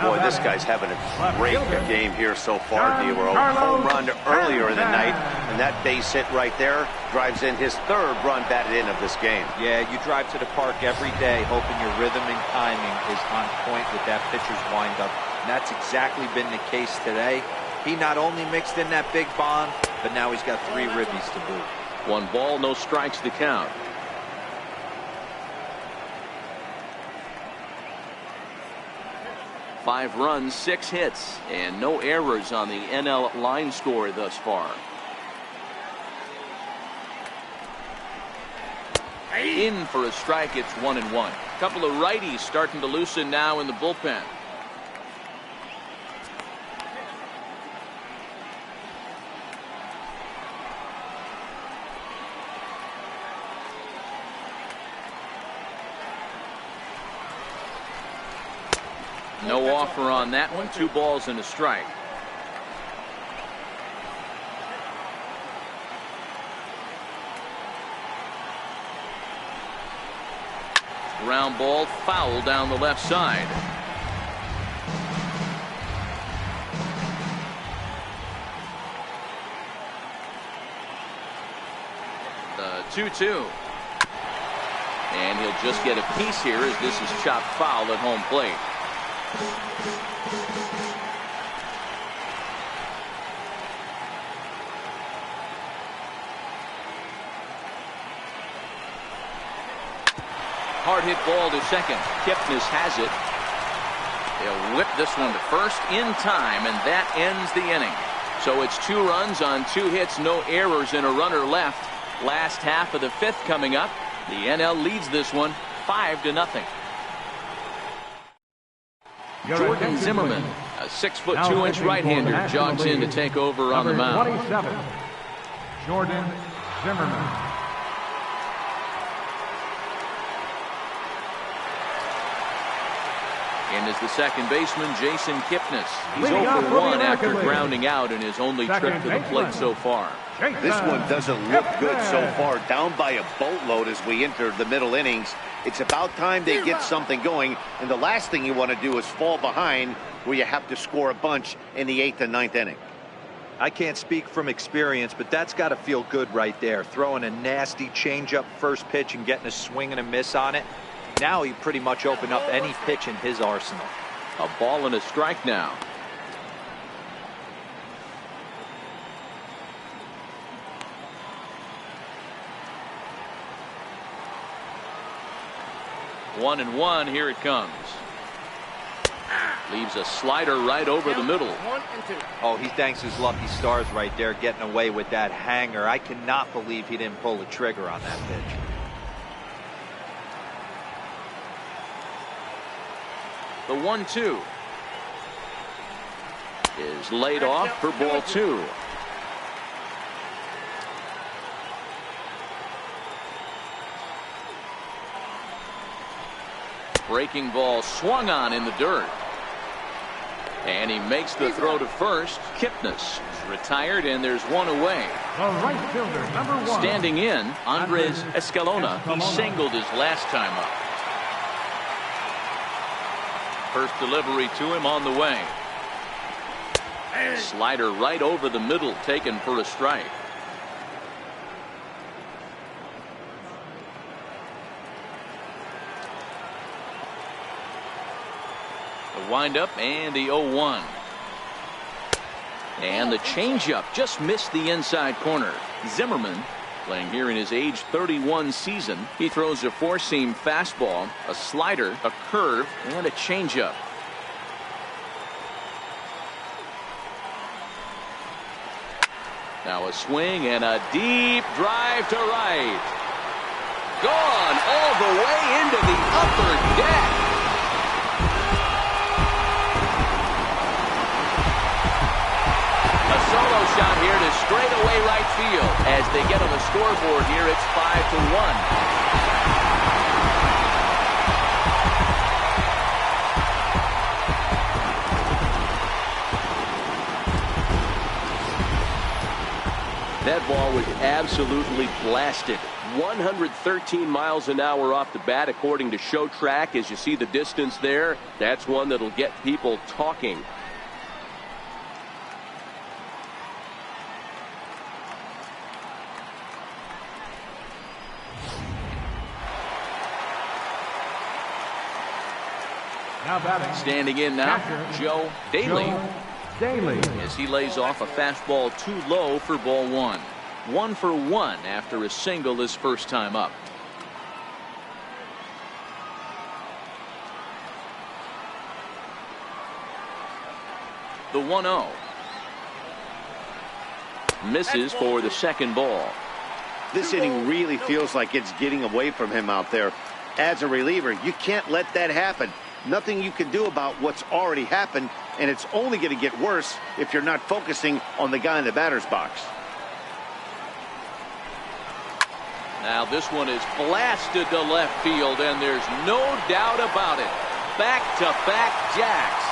Boy, this guy's having a great game here so far, Nero. Home run earlier in the night, and that base hit right there drives in his third run batted in of this game.
Yeah, you drive to the park every day hoping your rhythm and timing is on point with that pitcher's windup. And that's exactly been the case today. He not only mixed in that big bomb, but now he's got 3 ribbies to boot.
1 ball, no strikes to count. Five runs, 6 hits, and no errors on the NL line score thus far. In for a strike, it's 1-1. Couple of righties starting to loosen now in the bullpen. No offer on that one. 2 balls and a strike. Ground ball foul down the left side. The 2-2. And he'll just get a piece here as this is chopped foul at home plate. Hard hit ball to second. Kipnis has it. They'll whip this one to first in time, and that ends the inning. So it's 2 runs on 2 hits, no errors, and a runner left. Last half of the 5th coming up. The NL leads this one 5-0. Jordan Zimmerman, a 6'2" right-hander, jogs in to take over on the mound.
27, Jordan Zimmerman.
And is the second baseman, Jason Kipnis. He's 0-for-1 after grounding out in his only trip to the plate so far.
This one doesn't look good so far. Down by a boatload as we enter the middle innings. It's about time they get something going, and the last thing you want to do is fall behind where you have to score a bunch in the 8th and 9th inning.
I can't speak from experience, but that's got to feel good right there. Throwing a nasty changeup first pitch and getting a swing and a miss on it. Now he pretty much opened up any pitch in his arsenal.
A ball and a strike now. One and one, here it comes. Leaves a slider right over the middle.
1 and 2.
Oh, he thanks his lucky stars right there getting away with that hanger. I cannot believe he didn't pull the trigger on that pitch.
The 1-2 is laid off for ball 2. Breaking ball swung on in the dirt. And he makes the throw to first. Kipnis is retired, and there's one away.
The right fielder, number 1.
Standing in, Andres Escalona. He singled his last time up. First delivery to him on the way. Slider right over the middle, taken for a strike. The windup and the 0-1. And the changeup just missed the inside corner. Zimmerman, playing here in his age 31 season, he throws a 4-seam fastball, a slider, a curve, and a changeup. Now a swing and a deep drive to right. Gone all the way into the upper deck. Solo shot here to straightaway right field. As they get on the scoreboard here, it's 5-1. That ball was absolutely blasted.
113 miles an hour off the bat, according to Show Track. As you see the distance there, that's one that'll get people talking.
Now batting.
Standing in now,
Catcher,
Joe Daly.
Daly.
As he lays off a fastball too low for ball one. 1 for 1 after a single his first time up. The 1-0. Misses for the second ball.
This inning really feels like it's getting away from him out there. As a reliever, you can't let that happen. Nothing you can do about what's already happened, and it's only going to get worse if you're not focusing on the guy in the batter's box.
Now this one is blasted to left field, and there's no doubt about it. Back-to-back jacks.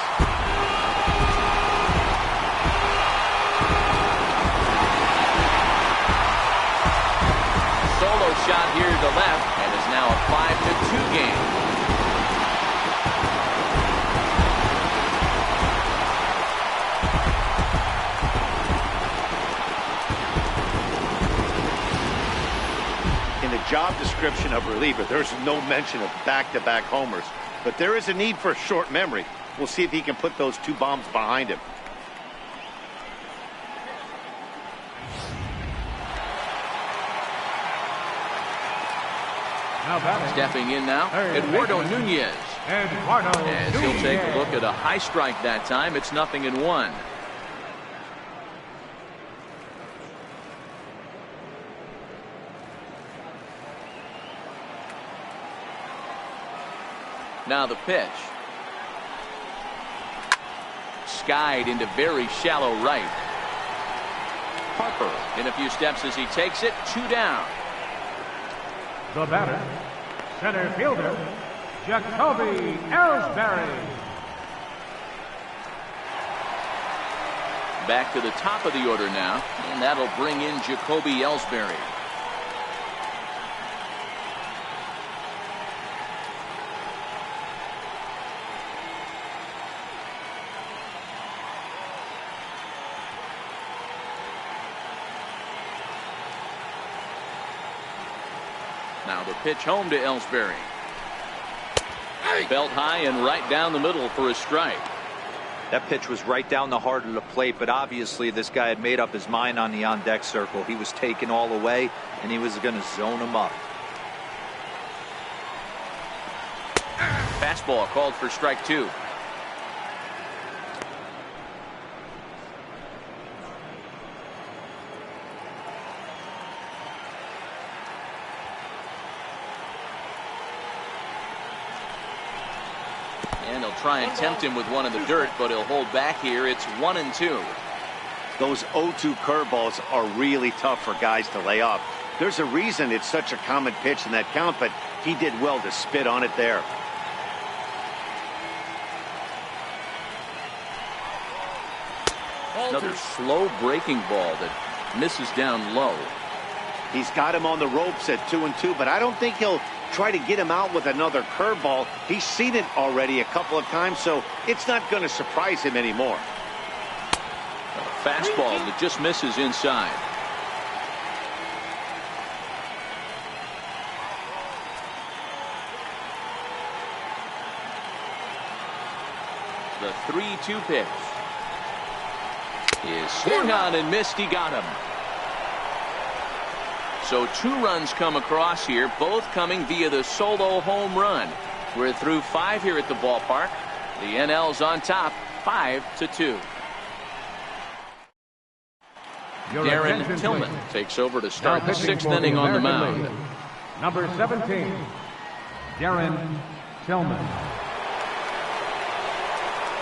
Solo shot here to left, and is now a 5-2 game.
Job description of reliever, there's no mention of back-to-back homers, but there is a need for short memory. We'll see if he can put those 2 bombs behind him.
Now batting.
Stepping in now, Eduardo Nunez.
Eduardo
As he'll take a look at a high strike that time. It's 0-1. Now the pitch. Skied into very shallow right. Harper in a few steps as he takes it. 2 down.
The batter, center fielder, Jacoby Ellsbury.
Back to the top of the order now, and that'll bring in Jacoby Ellsbury. Now the pitch home to Ellsbury. Belt high and right down the middle for a strike.
That pitch was right down the heart of the plate, but obviously this guy had made up his mind on the on-deck circle. He was taken all the way, and he was going to zone him up.
Fastball called for strike 2. And he'll try and tempt him with one in the dirt, but he'll hold back here. It's 1-2.
Those 0-2 curveballs are really tough for guys to lay off. There's a reason it's such a common pitch in that count, but he did well to spit on it there.
Another slow breaking ball that misses down low.
He's got him on the ropes at 2-2, but I don't think he'll try to get him out with another curveball. He's seen it already a couple of times, so it's not going to surprise him anymore.
A fastball that just misses inside. The 3-2 pitch is swung on and missed. He got him. So 2 runs come across here, both coming via the solo home run. We're through 5 here at the ballpark. The NL's on top, 5-2. Darren Tillman takes over to start the 6th inning on the mound.
Number 17, Darren Tillman.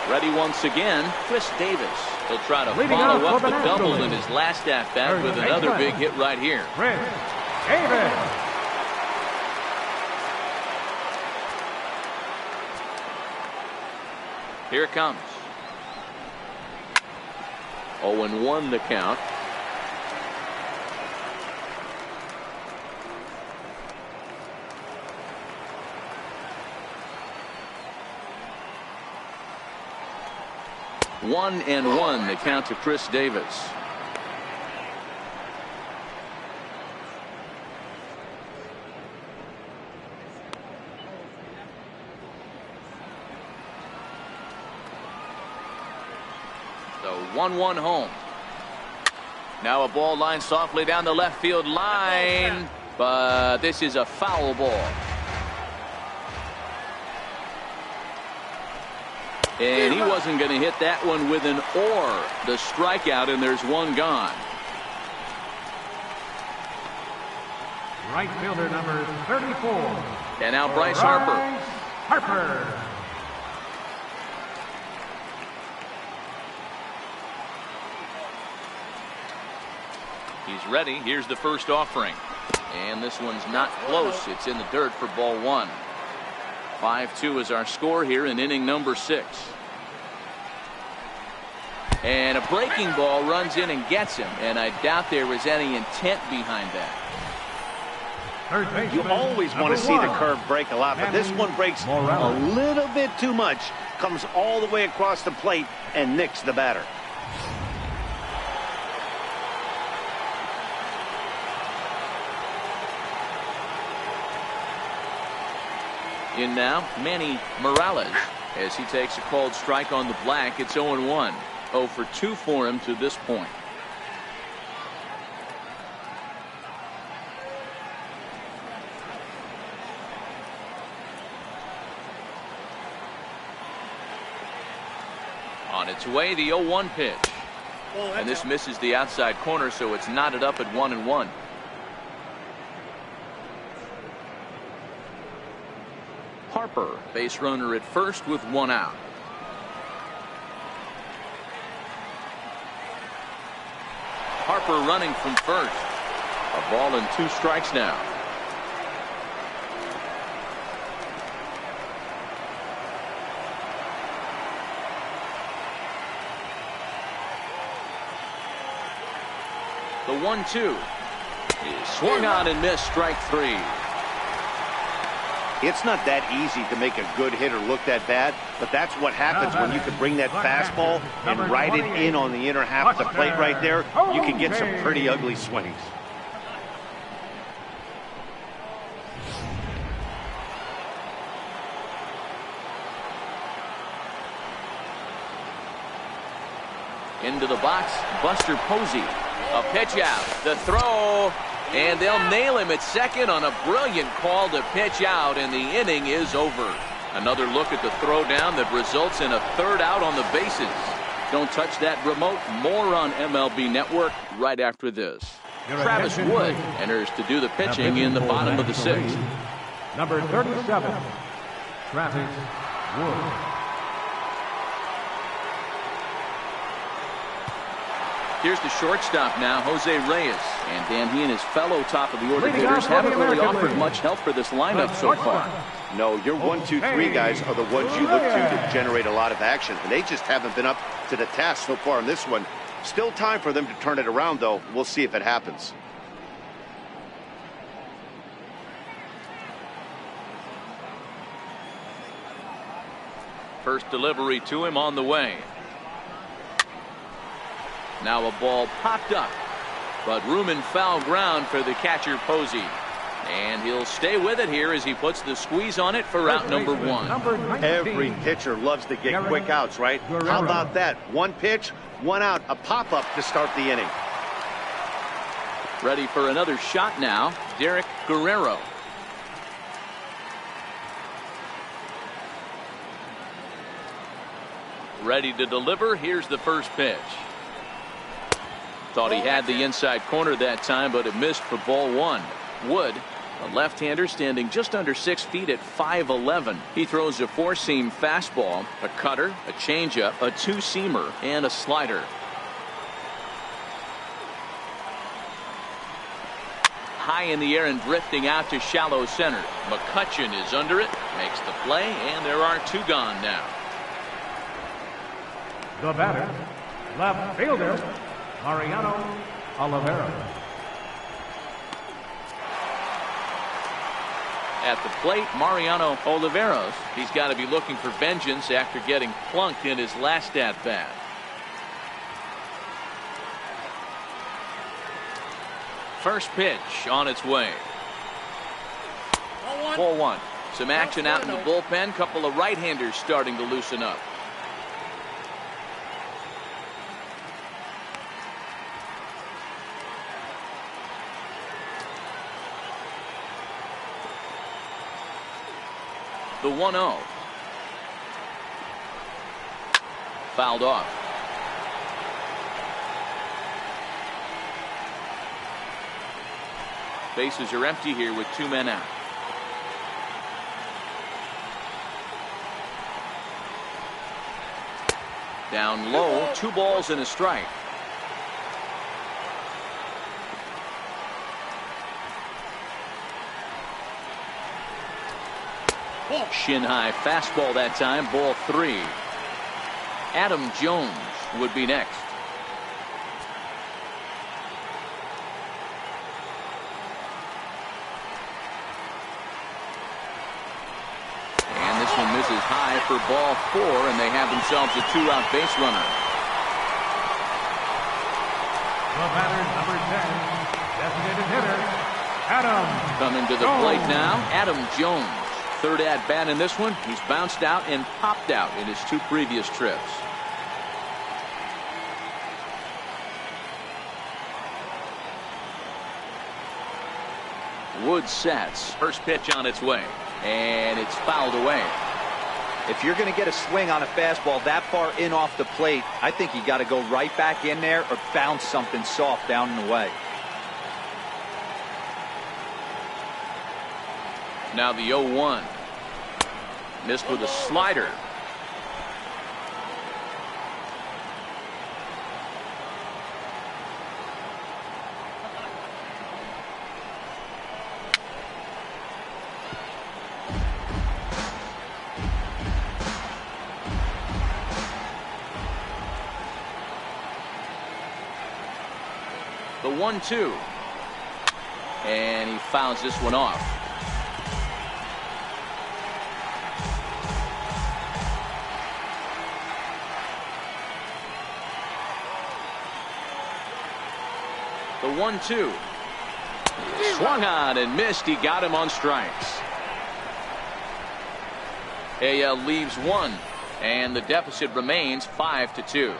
Ready once again, Chris Davis. He'll try to follow up the double in his last at-bat with another big hit right here.
Chris Davis.
Here it comes. 0-1 the count. 1-1 the count to Chris Davis. So 1-1 home. Now a ball lined softly down the left field line, but this is a foul ball. And he wasn't going to hit that one with an or. The strikeout, and there's one gone.
Right fielder number 34.
And now Bryce Harper.
Harper.
He's ready. Here's the first offering. And this one's not close. It's in the dirt for ball one. 5-2 is our score here in inning number 6. And a breaking ball runs in and gets him. And I doubt there was any intent behind that.
You always want to see the curve break a lot, but this one breaks a little bit too much. Comes all the way across the plate and nicks the batter.
In now, Manny Morales, as he takes a called strike on the black. It's 0-1. 0 for 2 for him to this point. On its way, the 0-1 pitch. And this misses the outside corner, so it's knotted up at 1-1. Harper, base runner at first with 1 out. Harper running from first. A ball and 2 strikes now. The 1-2 is swung on and missed, strike 3.
It's not that easy to make a good hitter look that bad, but that's what happens when you can bring that fastball and ride it in on the inner half of the plate right there. You can get some pretty ugly swings.
Into the box, Buster Posey. A pitch out, the throw. And they'll nail him at second on a brilliant call to pitch out, and the inning is over. Another look at the throw down that results in a 3rd out on the bases. Don't touch that remote. More on MLB Network right after this. Travis Wood enters to do the pitching in the bottom of the 6th.
Number 37, Travis Wood.
Here's the shortstop now, Jose Reyes. And Dan, he and his fellow top of the order hitters haven't really offered much help for this lineup so far.
No, your 1, 2, 3 guys are the ones you look to generate a lot of action, and they just haven't been up to the task so far in this one. Still time for them to turn it around, though. We'll see if it happens.
First delivery to him on the way. Now a ball popped up, but room and foul ground for the catcher Posey. And he'll stay with it here as he puts the squeeze on it for out number 1.
Every pitcher loves to get quick outs, right? How about that? 1 pitch, 1 out, a pop-up to start the inning.
Ready for another shot now, Derek Guerrero. Ready to deliver. Here's the first pitch. Thought he had the inside corner that time, but it missed for ball 1. Wood, a left-hander standing just under 6 feet at 5'11". He throws a 4-seam fastball, a cutter, a changeup, a 2-seamer, and a slider. High in the air and drifting out to shallow center. McCutchen is under it, makes the play, and there are 2 gone now.
The batter, left fielder, Mariano Oliveros.
At the plate, Mariano Oliveros. He's got to be looking for vengeance after getting plunked in his last at-bat. First pitch on its way.
Ball 1.
Ball 1. Some action out in the bullpen. Couple of right-handers starting to loosen up. The 1-0. Fouled off. Bases are empty here with 2 men out. Down low, 2 balls and a strike. Shin high fastball that time, ball 3. Adam Jones would be next. And this one misses high for ball 4, and they have themselves a 2-out base runner.
The batter, number 10, designated hitter, Adam
Coming to the plate now, Adam Jones. Third at bat in this one. He's bounced out and popped out in his 2 previous trips. Wood sets. First pitch on its way. And it's fouled away.
If you're going to get a swing on a fastball that far in off the plate, I think you got to go right back in there or bounce something soft down and away.
Now the 0-1. Missed with a slider. The 1-2. And he fouls this one off. The 1-2. Swung on and missed. He got him on strikes. AL leaves 1, and the deficit remains 5-2.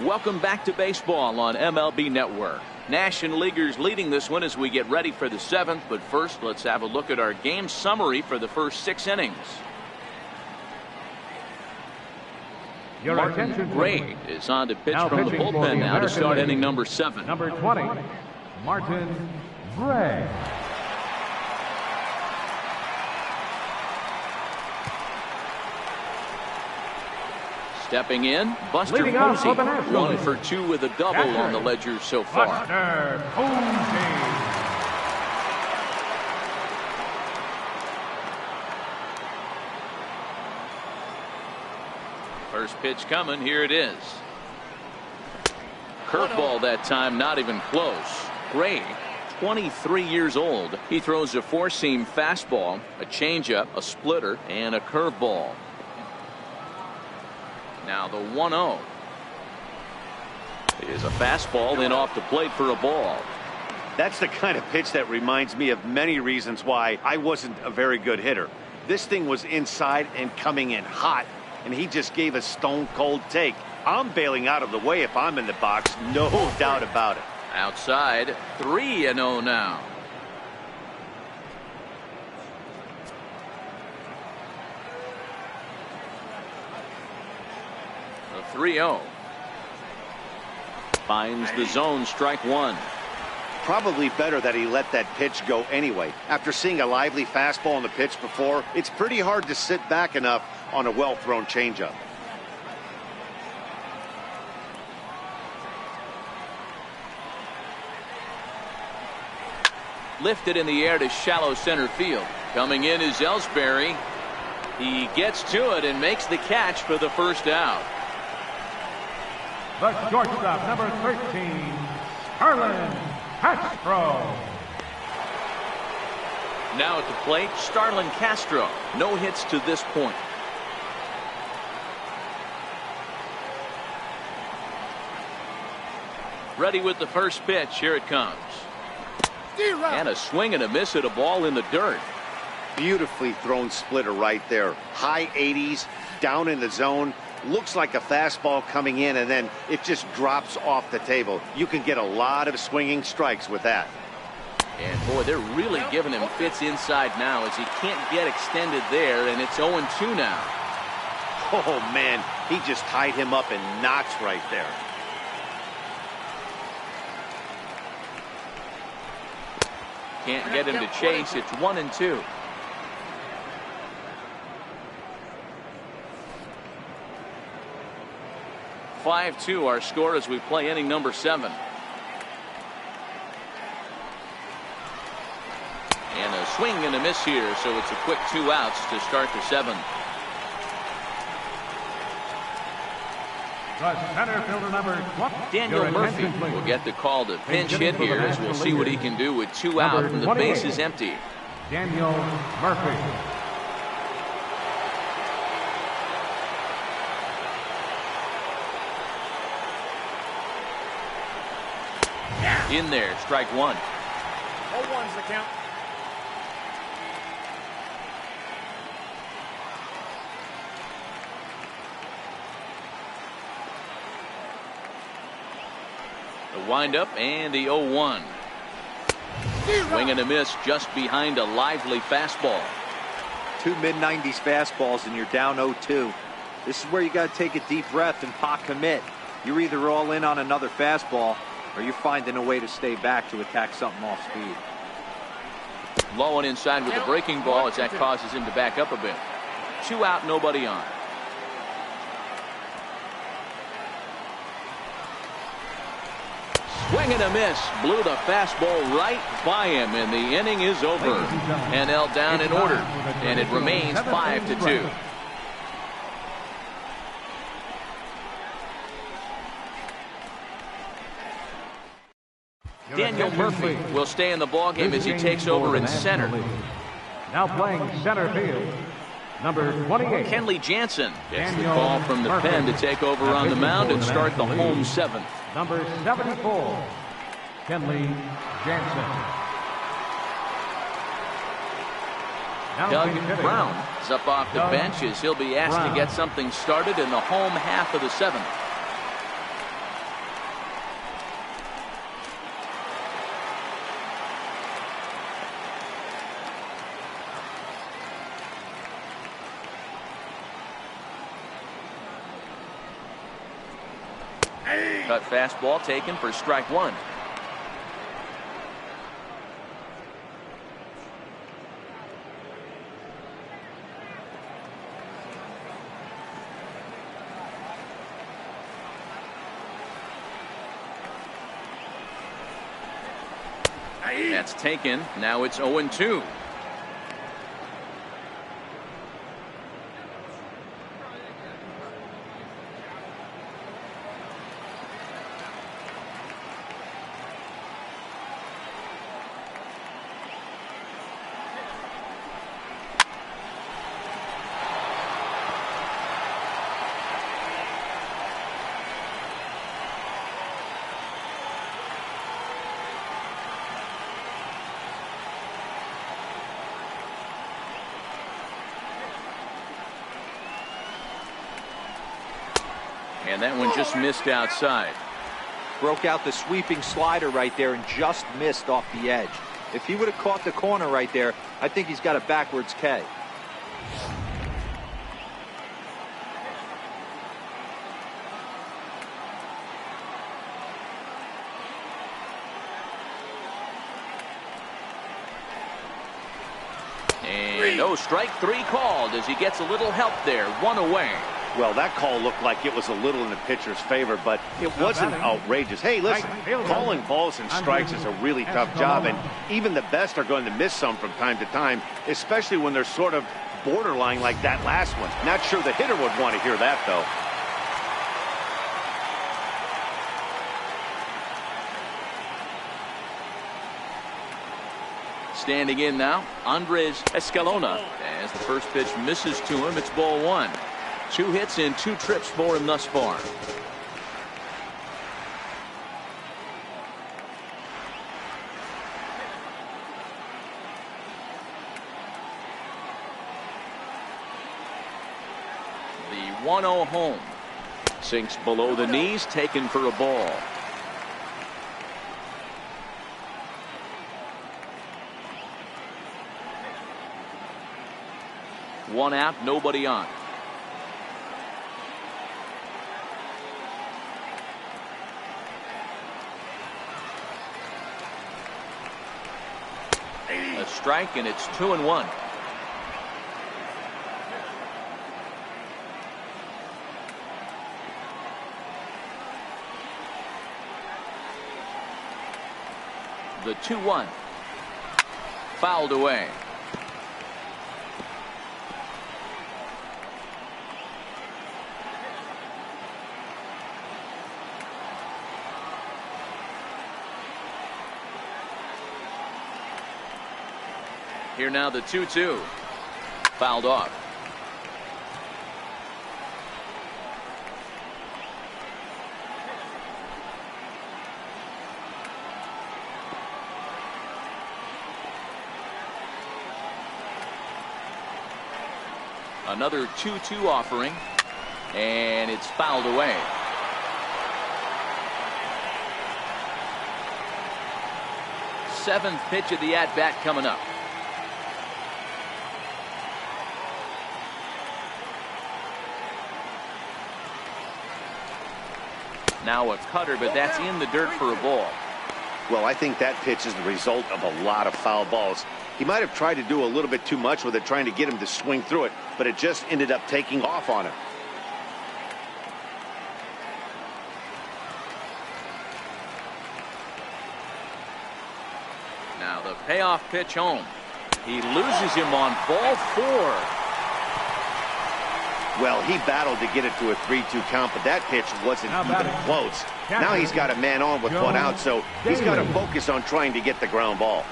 Welcome back to baseball on MLB Network. National Leaguers leading this one as we get ready for the 7th. But first, let's have a look at our game summary for the first 6 innings.
Your
Martin
attention,
Gray is on to pitch
Now
from the
pitching for
bullpen
the
now to
American
start
League.
inning number 7.
number 20, Martin Gray.
Stepping in, Buster
Leading off
Posey,
for the National
1
League.
for 2 with a double
Catcher,
on the ledger so far.
Buster Posey.
First pitch coming, here it is. Curveball that time, not even close. Gray, 23 years old. He throws a 4-seam fastball, a changeup, a splitter, and a curveball. Now the 1-0 is a fastball in off the plate for a ball.
That's the kind of pitch that reminds me of many reasons why I wasn't a very good hitter. This thing was inside and coming in hot, and he just gave a stone cold take. I'm bailing out of the way if I'm in the box, no doubt about it.
Outside, 3-0 now. The 3-0. Finds the zone, strike 1.
Probably better that he let that pitch go anyway. After seeing a lively fastball on the pitch before, it's pretty hard to sit back enough on a well-thrown changeup.
Lifted in the air to shallow center field. Coming in is Ellsbury. He gets to it and makes the catch for the first out.
The shortstop, number 13, Starlin Castro.
Now at the plate, Starlin Castro. No hits to this point. Ready with the first pitch. Here it comes. And a swing and a miss at a ball in the dirt.
Beautifully thrown splitter right there. High 80s, down in the zone. Looks like a fastball coming in, and then it just drops off the table. You can get a lot of swinging strikes with that.
And boy, they're really giving him fits inside now as he can't get extended there, and it's 0-2 now.
Oh, man, he just tied him up in knots right there.
Can't get him to chase. It's 1-2. (5-2) our score as we play inning number 7. And a swing and a miss here, so it's a quick 2 outs to start the 7th.
The center fielder number 20.
Daniel Murphy will get the call to pinch hit here as we'll see what he can do with 2 out and the base is empty.
Daniel Murphy.
In there, strike 1.
0-1's the count.
The windup and the 0-1. Swing and a miss just behind a lively fastball.
2 mid-90s fastballs and you're down 0-2. This is where you got to take a deep breath and pot commit. You're either all in on another fastball or you're finding a way to stay back to attack something off speed.
Low and inside with the breaking ball as that causes him to back up a bit. 2 out, nobody on. Swing and a miss. Blew the fastball right by him, and the inning is over. NL down in order, and it remains 5-2. Daniel Murphy will stay in the ballgame as he takes over in center.
Now playing center field, number 28.
Kenley Jansen gets the call from the pen to take over on the mound and start the home 7th.
Number 74, Kenley Jansen.
Doug Brown is up off the bench as he'll be asked to get something started in the home half of the 7th. Cut fastball taken for strike 1. That's taken. Now it's 0-2. And that one just missed outside.
Broke out the sweeping slider right there and just missed off the edge. If he would have caught the corner right there, I think he's got a backwards K.
And no, strike 3 called as he gets a little help there. 1 away.
Well, that call looked like it was a little in the pitcher's favor, but it wasn't outrageous. Hey, listen, calling balls and strikes is a really tough job, and even the best are going to miss some from time to time, especially when they're sort of borderline like that last one. Not sure the hitter would want to hear that, though.
Standing in now, Andres Escalona. As the first pitch misses to him, it's ball one. 2 hits in 2 trips for him thus far. The 1-0 home. Sinks below the knees, taken for a ball. One out, nobody on. A strike, and it's 2-1. The 2-1. Fouled away. Here now the 2-2. Fouled off. Another 2-2 offering, and it's fouled away. Seventh pitch of the at-bat coming up. Now a cutter, but that's in the dirt for a ball.
Well, I think that pitch is the result of a lot of foul balls. He might have tried to do a little bit too much with it, trying to get him to swing through it, but it just ended up taking off on him.
Now the payoff pitch home. He loses him on ball 4.
Well, he battled to get it to a 3-2 count, but that pitch wasn't even close. Now he's got a man on with 1 out, so he's got to focus on trying to get the ground ball.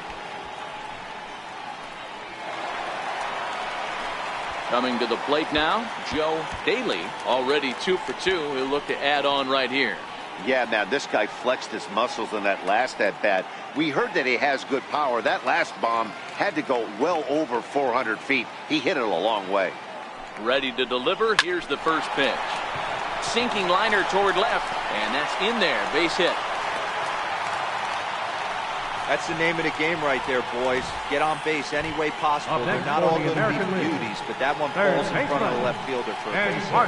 Coming to the plate now, Joe Daly, already 2 for 2. He'll look to add on right here.
Yeah, man, this guy flexed his muscles in that last at-bat. We heard that he has good power. That last bomb had to go well over 400 feet. He hit it a long way.
Ready to deliver. Here's the first pitch. Sinking liner toward left, and that's in there. Base hit.
That's the name of the game right there, boys. Get on base any way possible. They're not all going to be beauties, but that one falls in front of the left fielder for a base hit.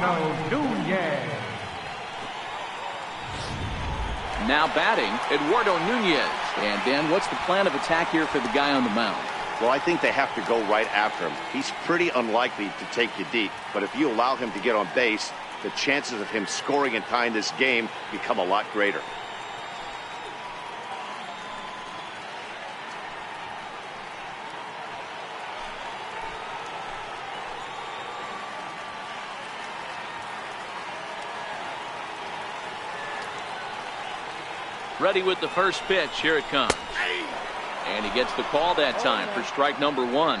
Now batting, Eduardo Nunez. And Dan, what's the plan of attack here for the guy on the mound?
Well, I think they have to go right after him. He's pretty unlikely to take you deep, but if you allow him to get on base, the chances of him scoring and tying this game become a lot greater.
Ready with the first pitch. Here it comes. And he gets the call that time for strike number 1.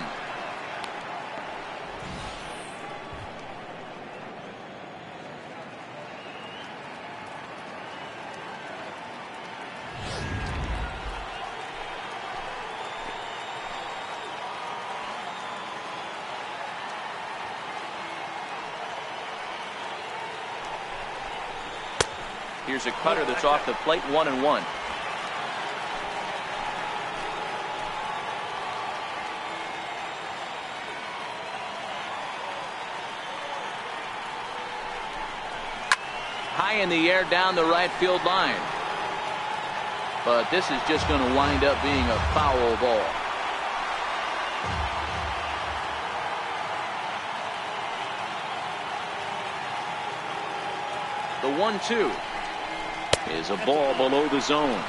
Here's a cutter that's off the plate, 1-1. High in the air down the right field line. But this is just going to wind up being a foul ball. The 1-2 is a ball below the zone.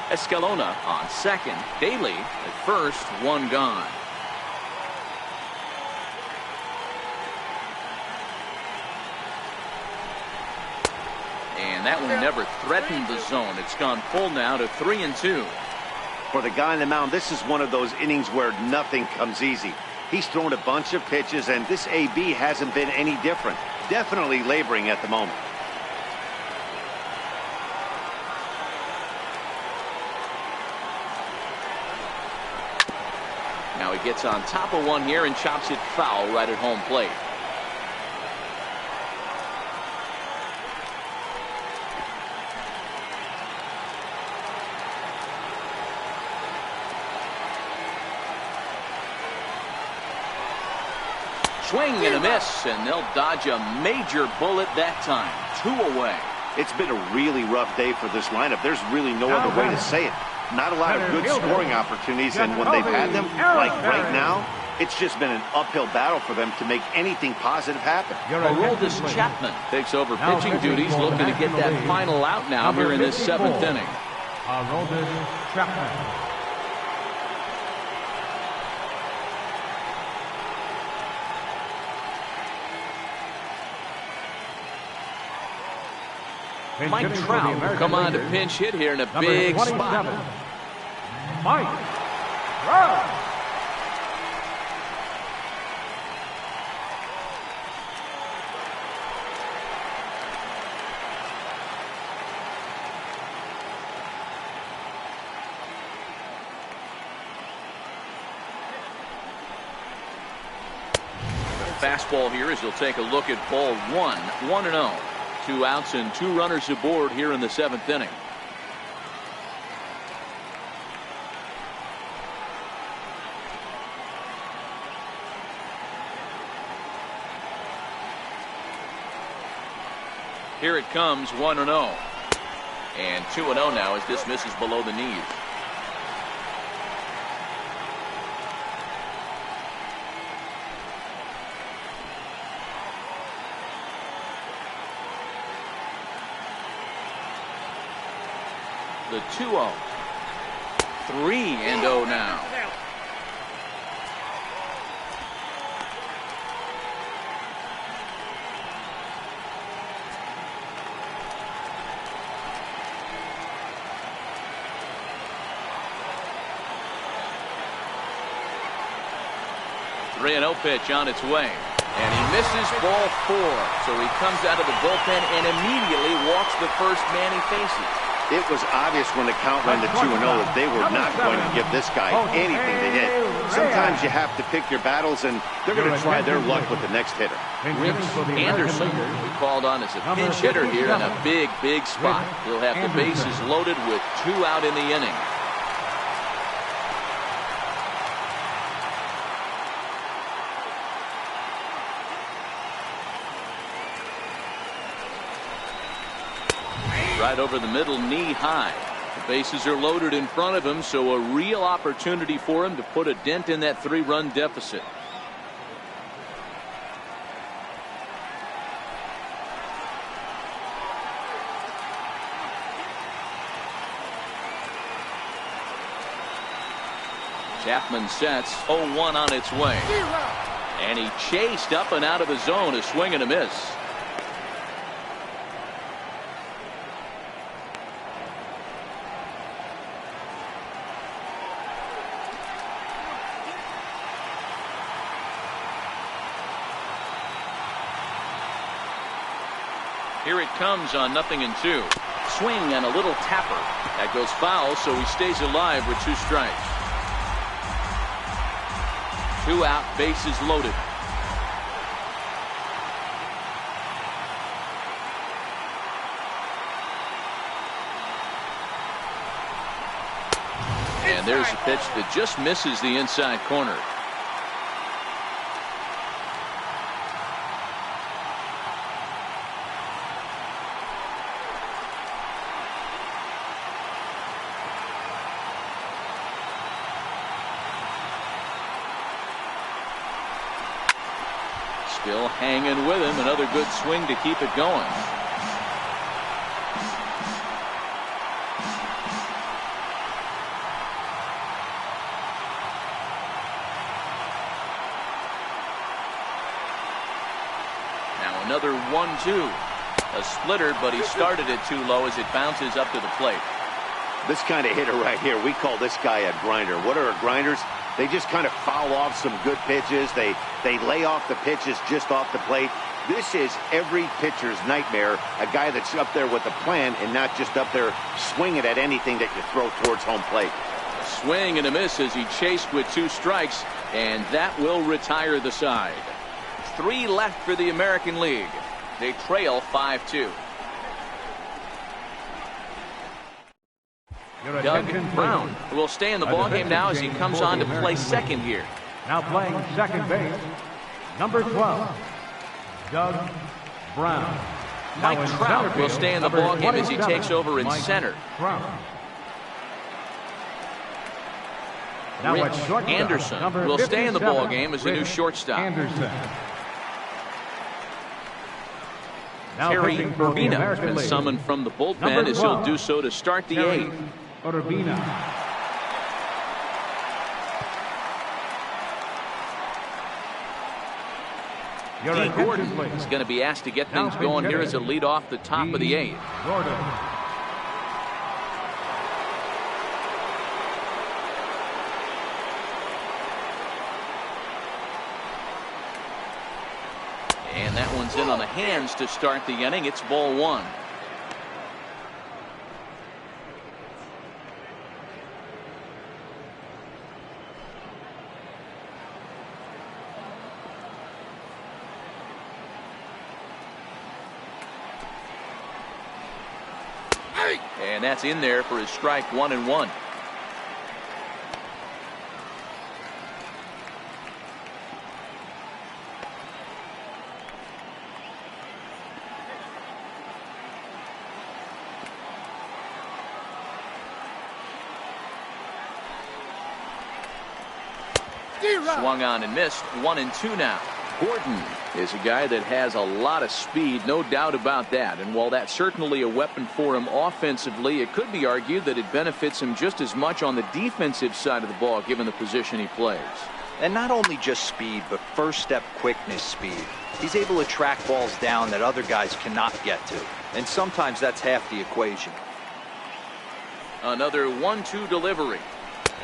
Escalona on second. Daly at first, one gone. And that one never threatened the zone. It's gone full now to 3-2.
For the guy on the mound, this is one of those innings where nothing comes easy. He's thrown a bunch of pitches, and this AB hasn't been any different. Definitely laboring at the moment.
Now he gets on top of one here and chops it foul right at home plate. Swing and a miss, and they'll dodge a major bullet that time. 2 away.
It's been a really rough day for this lineup. There's really no other way to say it. Not a lot of good scoring opportunities, and when they've had them, like right now, it's just been an uphill battle for them to make anything positive happen.
Aroldis Chapman takes over pitching duties, looking to get that final out now here in this 7th inning.
Aroldis Chapman.
Mike Trout will come on to pinch hit here in a big spot.
Mike Trout.
The fastball here as he'll take a look at ball 1, 1-0. 2 outs and 2 runners aboard here in the 7th inning. Here it comes, 1-0. And 2-0 now as this misses below the knees. The 2-0. 3-0 now. The 3-0 pitch on its way. And he misses ball 4. So he comes out of the bullpen and immediately walks the first man he faces.
It was obvious when the count went to 2-0 that they were not going to give this guy anything to hit. Sometimes you have to pick your battles, and they're going to try their luck with the next hitter.
Rich Anderson, we called on as a pinch hitter here in a big, big spot. He'll have the bases loaded with 2 out in the inning. Right over the middle, knee high. The bases are loaded in front of him, so a real opportunity for him to put a dent in that 3-run deficit. Chapman sets, 0-1 on its way. And he chased up and out of the zone, a swing and a miss. Here it comes on 0-2. Swing and a little tapper. That goes foul, so he stays alive with 2 strikes. 2 out, bases loaded. And there's a pitch that just misses the inside corner. Still hanging with him. Another good swing to keep it going. Another 1-2. A splitter, but he started it too low as it bounces up to the plate.
This kind of hitter right here, we call this guy a grinder. What are grinders? They just kind of foul off some good pitches. They lay off the pitches just off the plate. This is every pitcher's nightmare, a guy that's up there with a plan and not just up there swinging at anything that you throw towards home plate.
A swing and a miss as he chased with 2 strikes, and that will retire the side. 3 left for the American League. They trail 5-2. Doug Brown will stay in the ballgame now as he comes on to play second here.
Now playing second base, number 12, Doug Brown.
Mike Trout will stay in the ballgame as he takes over in center. Rich Anderson will stay in the ballgame as a new shortstop. Terry Urbina has been summoned from the bullpen as he'll do so to start the 8th. D. Gordon is going to be asked to get things going here as a lead off the top of the 8th. And that one's in on the hands to start the inning. It's ball 1. And that's in there for his strike 1-1. Swung on and missed. 1-2 now. Gordon is a guy that has a lot of speed, no doubt about that. And while that's certainly a weapon for him offensively, it could be argued that it benefits him just as much on the defensive side of the ball, given the position he plays.
And not only just speed, but first step quickness speed. He's able to track balls down that other guys cannot get to. And sometimes that's half the equation.
Another 1-2 delivery.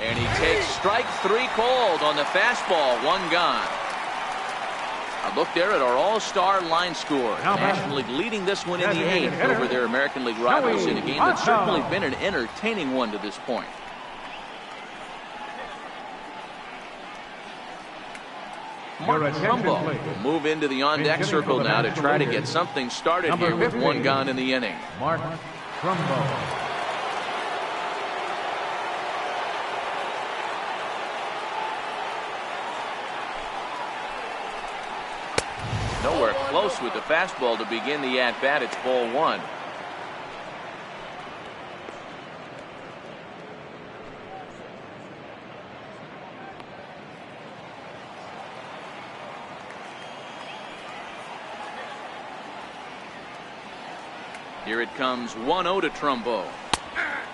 And he takes strike 3 called on the fastball. 1 gone. A look there at our all-star line score. National League leading this one in the 8th over their American League rivals in a game that's certainly been an entertaining one to this point. Mark Trumbo will move into the on-deck circle now to try to get something started here with 1 gone in the inning.
Mark Trumbo.
Nowhere close with the fastball to begin the at-bat. It's ball 1. Here it comes 1-0 to Trumbo.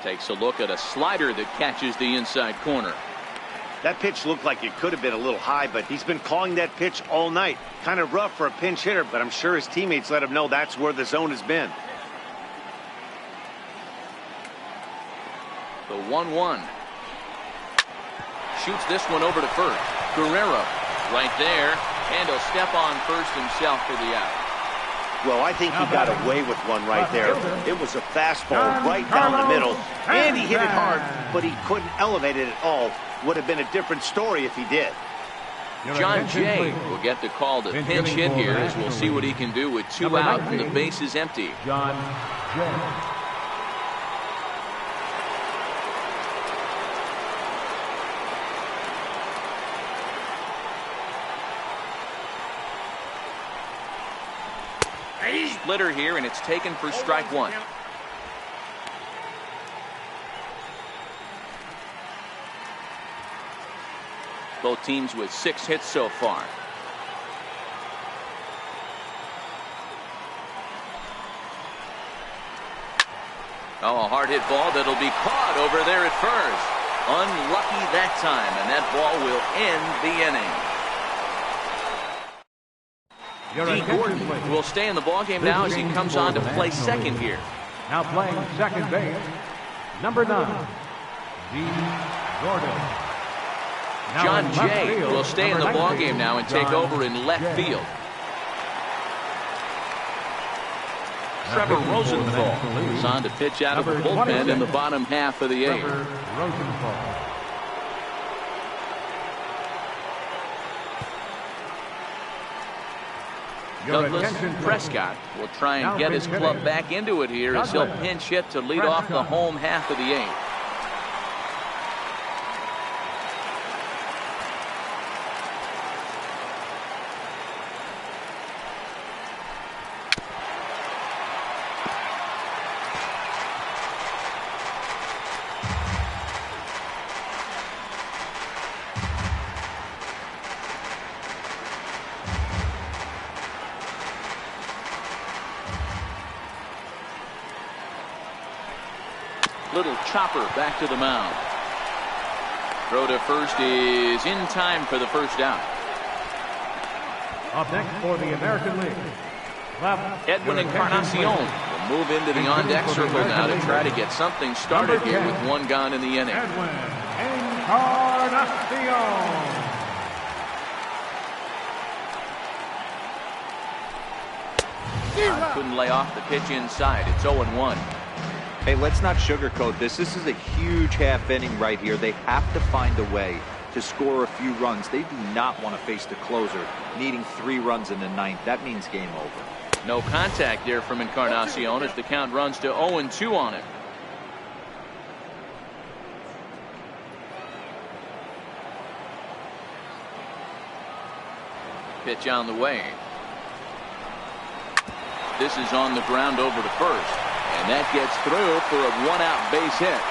Takes a look at a slider that catches the inside corner.
That pitch looked like it could have been a little high, but he's been calling that pitch all night. Kind of rough for a pinch hitter, but I'm sure his teammates let him know that's where the zone has been.
The 1-1. Shoots this one over to first. Guerrero right there, and he'll step on first himself for the out.
Well, I think he got away with one right there. It was a fastball right down the middle, and he hit it hard, but he couldn't elevate it at all. Would have been a different story if he did.
John Jay will get the call to pinch hit here as we'll see what he can do with 2 out and the base is empty.
John Jay.
Splitter here, and it's taken for strike 1. Both teams with 6 hits so far. Oh, a hard hit ball that'll be caught over there at first. Unlucky that time, and that ball will end the inning.
Your
D.
attention,
Gordon
please.
will stay in the ballgame now as he comes on to play second here.
Now playing second base, number 9, D. Gordon. Now
John
in left
Jay
field,
will stay in the
number
ballgame
19,
now and take
John
over in left
Jay.
field. Trevor Rosenthal is on to pitch out of the
Number
bullpen
26.
in the bottom half of the eighth.
Trevor Rosenthal. Your
Douglas
attention, please.
Prescott will try and
Now
get his
pinch
club
hitting.
back into it here as he'll
Douglas
pinch hit to lead off the
Prescott.
home half of the eighth. Little chopper back to the mound. Throw to first is in time for the first out.
Up next for the American League. Left,
Edwin
your attention,
Encarnacion
please.
will move into the on-deck circle now to try to get something started
Number
here
10.
with one gone in the inning.
Edwin Encarnacion.
Couldn't lay off the pitch inside. It's 0-1.
Hey, let's not sugarcoat this. This is a huge half inning right here. They have to find a way to score a few runs. They do not want to face the closer, needing 3 runs in the ninth. That means game over.
No contact there from Encarnacion as the count runs to 0-2 on him. Pitch on the way. This is on the ground over to first. And that gets through for a one-out base hit.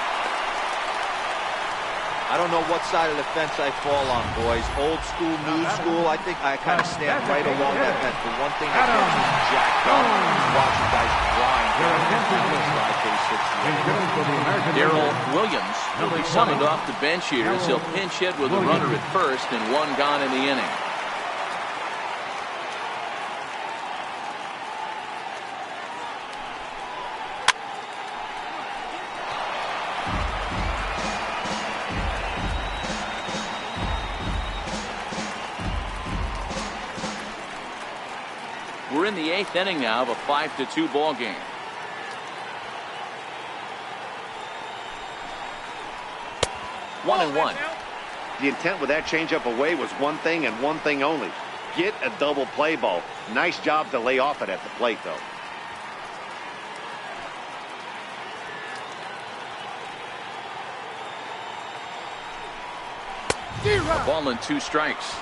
I don't know what side of the fence I fall on, boys. Old school, new school. I think I kind of stand right along that fence. But one thing that gets me jacked up is watching guys grind down the slide base hits.
Darrell Williams will be summoned off the bench here as he'll pinch hit with a runner at first and one gone in the inning. We're in the 8th inning now of a 5-2 ball game. One and one.
The intent with that changeup away was one thing and one thing only. Get a double play ball. Nice job to lay off it at the plate, though.
A ball and 2 strikes.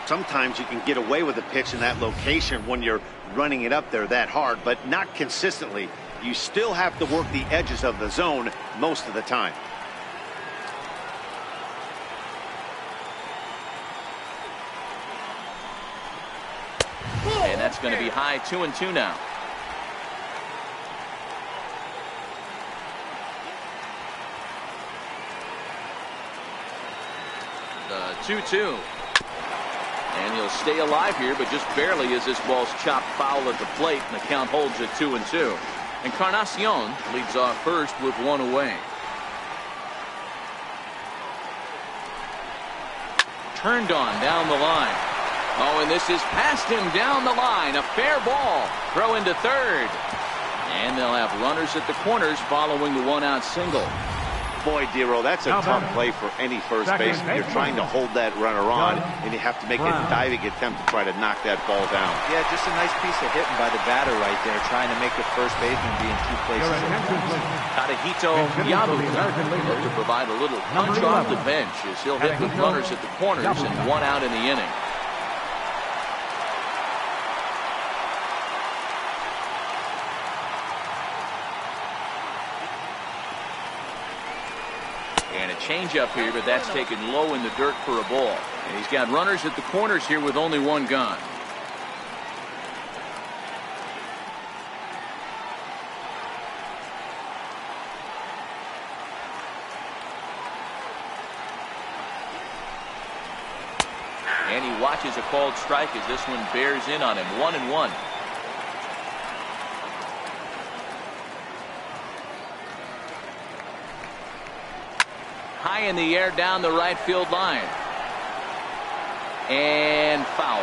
Sometimes you can get away with a pitch in that location when you're running it up there that hard, but not consistently. You still have to work the edges of the zone most of the time.
And that's going to be high 2-2 now. The 2-2. And he'll stay alive here, but just barely as this ball's chopped foul at the plate, and the count holds at 2-2. Encarnacion leads off first with one away. Turned on down the line. Oh, and this is past him down the line. A fair ball. Throw into third. And they'll have runners at the corners following the one-out single.
Boy, Dero, that's a tough play for any first baseman. You're trying to hold that runner on, and you have to make a diving attempt to try to knock that ball down.
Yeah, just a nice piece of hitting by the batter right there, trying to make the first baseman be in 2 places at once.
Tadahito Yabu to provide a little punch off the bench as he'll hit with runners at the corners and one out in the inning. And a changeup here, but that's taken low in the dirt for a ball. And he's got runners at the corners here with only one gone. And and he watches a called strike as this one bears in on him. 1-1. High in the air down the right field line. And foul.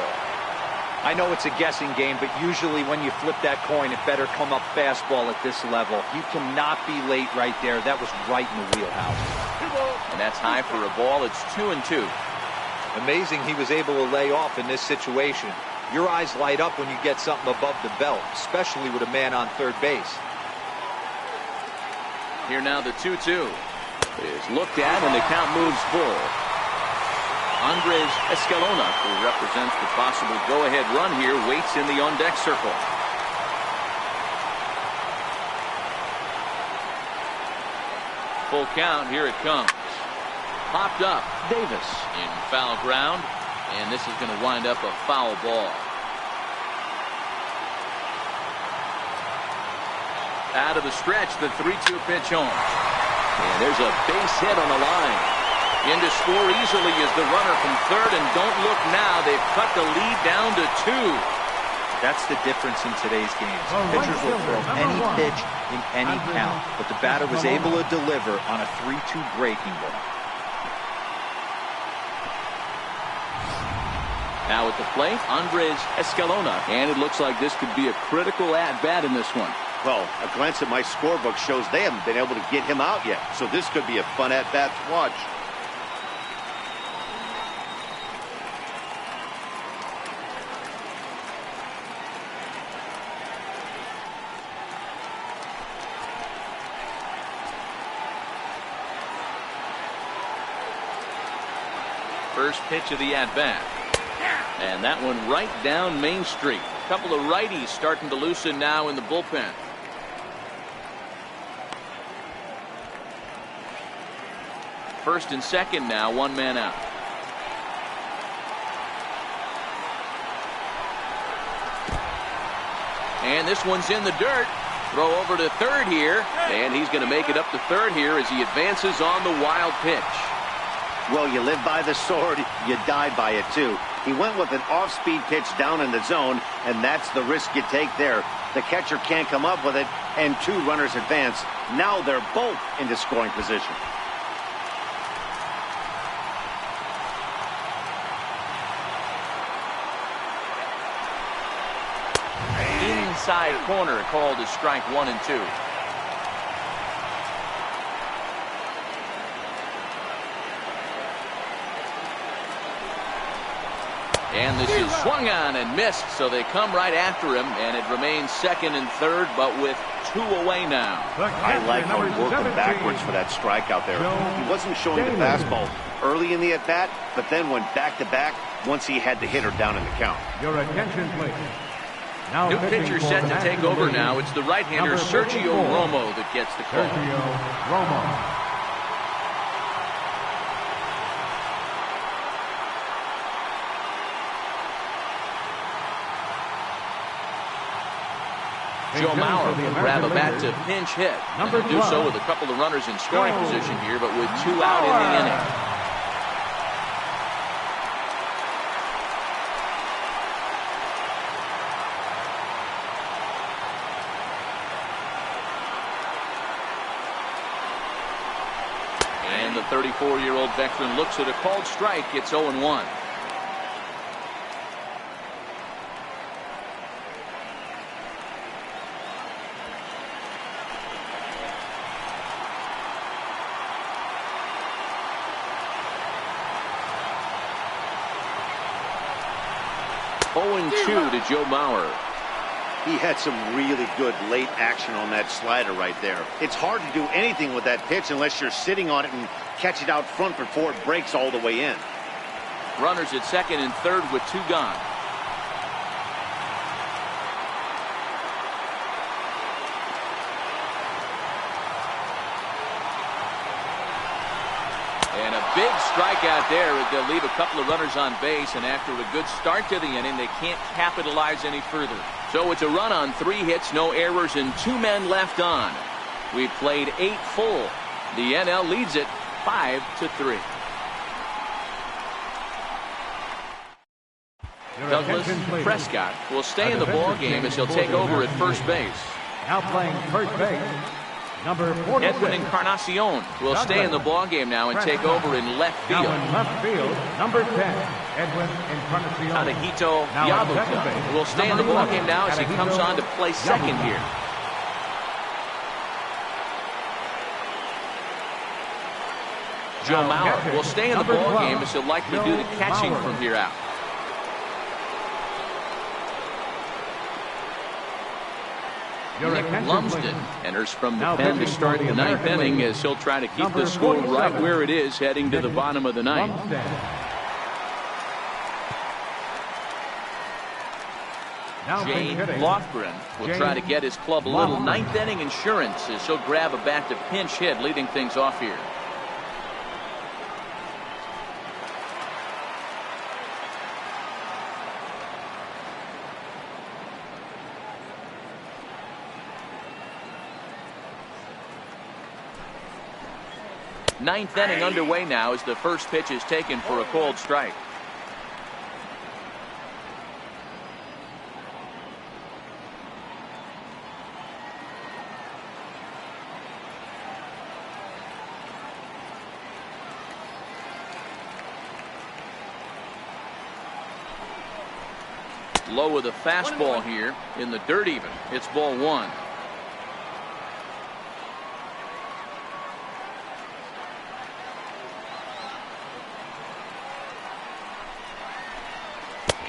I know it's a guessing game, but usually when you flip that coin, it better come up fastball at this level. You cannot be late right there. That was right in the wheelhouse.
And that's high for a ball. It's 2-2.
Amazing he was able to lay off in this situation. Your eyes light up when you get something above the belt, especially with a man on third base.
Here now the 2-2 is looked at, and the count moves full. Andres Escalona, who represents the possible go-ahead run here, waits in the on-deck circle. Full count. Here it comes. Popped up. Davis in foul ground, and this is going to wind up a foul ball. Out of the stretch, the 3-2 pitch home. And there's a base hit on the line. In to score easily is the runner from third, and don't look now. They've cut the lead down to 2.
That's the difference in today's games. Pitchers will throw any pitch in any count, but the batter was able to deliver on a 3-2 breaking ball.
Now at the plate, Andres Escalona, and it looks like this could be a critical at-bat in this one.
Well, a glance at my scorebook shows they haven't been able to get him out yet, so this could be a fun at-bat to watch.
First pitch of the at-bat. And that one right down Main Street. A couple of righties starting to loosen now in the bullpen. First and second now, one man out. And this one's in the dirt. Throw over to third here, and he's going to make it up to third here as he advances on the wild pitch.
Well, you live by the sword, you die by it too. He went with an off-speed pitch down in the zone, and that's the risk you take there. The catcher can't come up with it, and 2 runners advance. Now they're both into scoring position.
Inside corner called as strike 1 and 2. And this is swung on and missed, so they come right after him, and it remains second and third, but with 2 away now.
I like how he worked him backwards for that strikeout there. He wasn't showing the fastball early in the at-bat, but then went back-to-back once he had the hitter down in the count.
Your attention, please. Now
New pitcher set to take over now. It's the right-hander Sergio Romo that gets the call.
Sergio Romo.
Joe Mauer will grab a bat to pinch hit. And he'll do so with a couple of runners in scoring position here, but with 2 out in the inning. And the 34-year-old veteran looks at a called strike. It's 0-1. To Joe Mauer.
He had some really good late action on that slider right there. It's hard to do anything with that pitch unless you're sitting on it and catch it out front before it breaks all the way in.
Runners at second and third with 2 gone. And a big strikeout there as they'll leave a couple of runners on base, and after a good start to the inning, they can't capitalize any further. So it's a run on 3 hits, no errors, and 2 men left on. We've played 8 full. The NL leads it 5-3. Douglas Prescott will stay in the ball game as he'll take over at first base.
Now playing first base, number 46.
Edwin Encarnacion will stay in the ball game now and take over in left field.
Now in left field, number 10, Edwin Encarnacion.
Tadahito
Now at second
Yabuta
base,
will stay in the
number
ball
11,
game now as he comes
Tadahito
on to play second
Yabuta.
here. Joe Mauer will stay in the ball game as he'll likely do the catching from here out. Nick Lumsden enters from the pen to start the ninth inning as he'll try to keep the score right where it is heading to the bottom of the ninth. Jay Lofgren will try to get his club a little ninth inning insurance as he'll grab a bat to pinch hit, leading things off here. Ninth inning underway now as the first pitch is taken for a called strike. Low with a fastball here in the dirt even. It's ball one.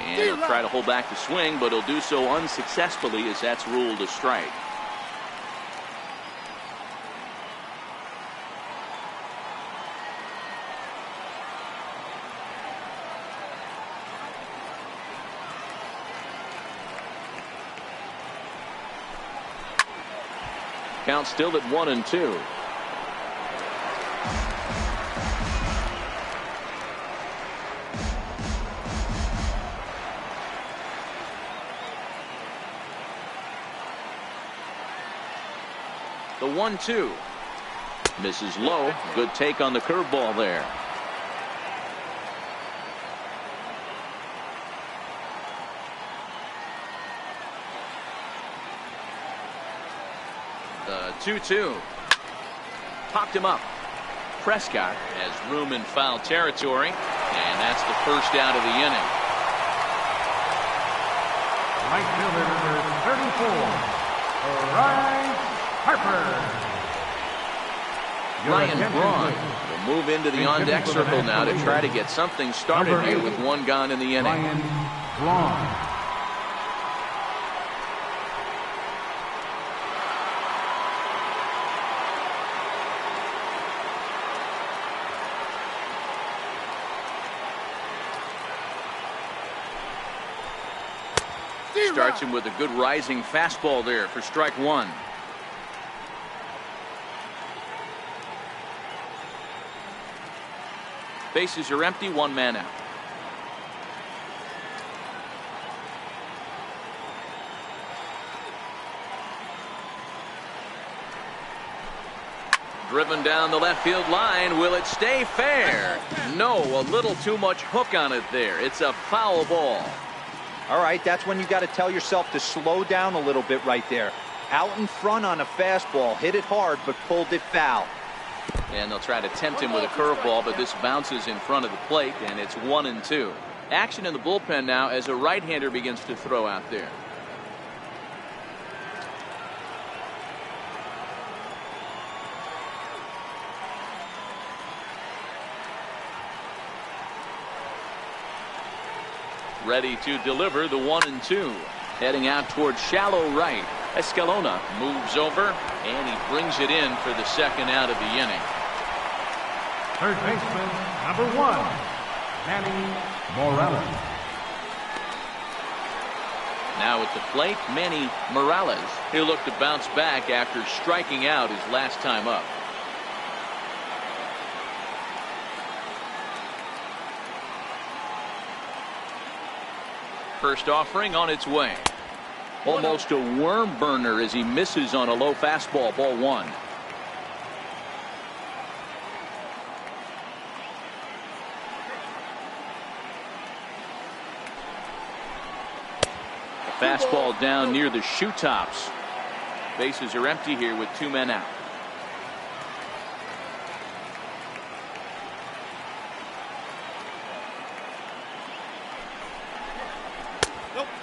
And he'll try to hold back the swing, but he'll do so unsuccessfully as that's ruled a strike. Count still at 1-2. The 1-2 misses low. Good take on the curveball there. The 2-2 popped him up. Prescott has room in foul territory, and that's the first out of the inning.
Right fielder number 34, Ryan Harper.
Ryan Braun will move into the on-deck circle now to try to get something started here with one gone in the inning.
Ryan Braun.
Starts him with a good rising fastball there for strike one. Bases are empty, one man out. Driven down the left field line. Will it stay fair? No, a little too much hook on it there. It's a foul ball.
All right, that's when you got to tell yourself to slow down a little bit right there. Out in front on a fastball, hit it hard, but pulled it foul.
And they'll try to tempt him with a curveball, but this bounces in front of the plate, and it's 1-2. Action in the bullpen now as a right-hander begins to throw out there. Ready to deliver the 1-2. Heading out towards shallow right. Escalona moves over, and he brings it in for the second out of the inning.
Third baseman, number 1, Manny Morales.
Now at the plate, Manny Morales. He'll look to bounce back after striking out his last time up. First offering on its way. Almost a worm burner as he misses on a low fastball, ball one. Fastball down near the shoe tops. Bases are empty here with 2 men out.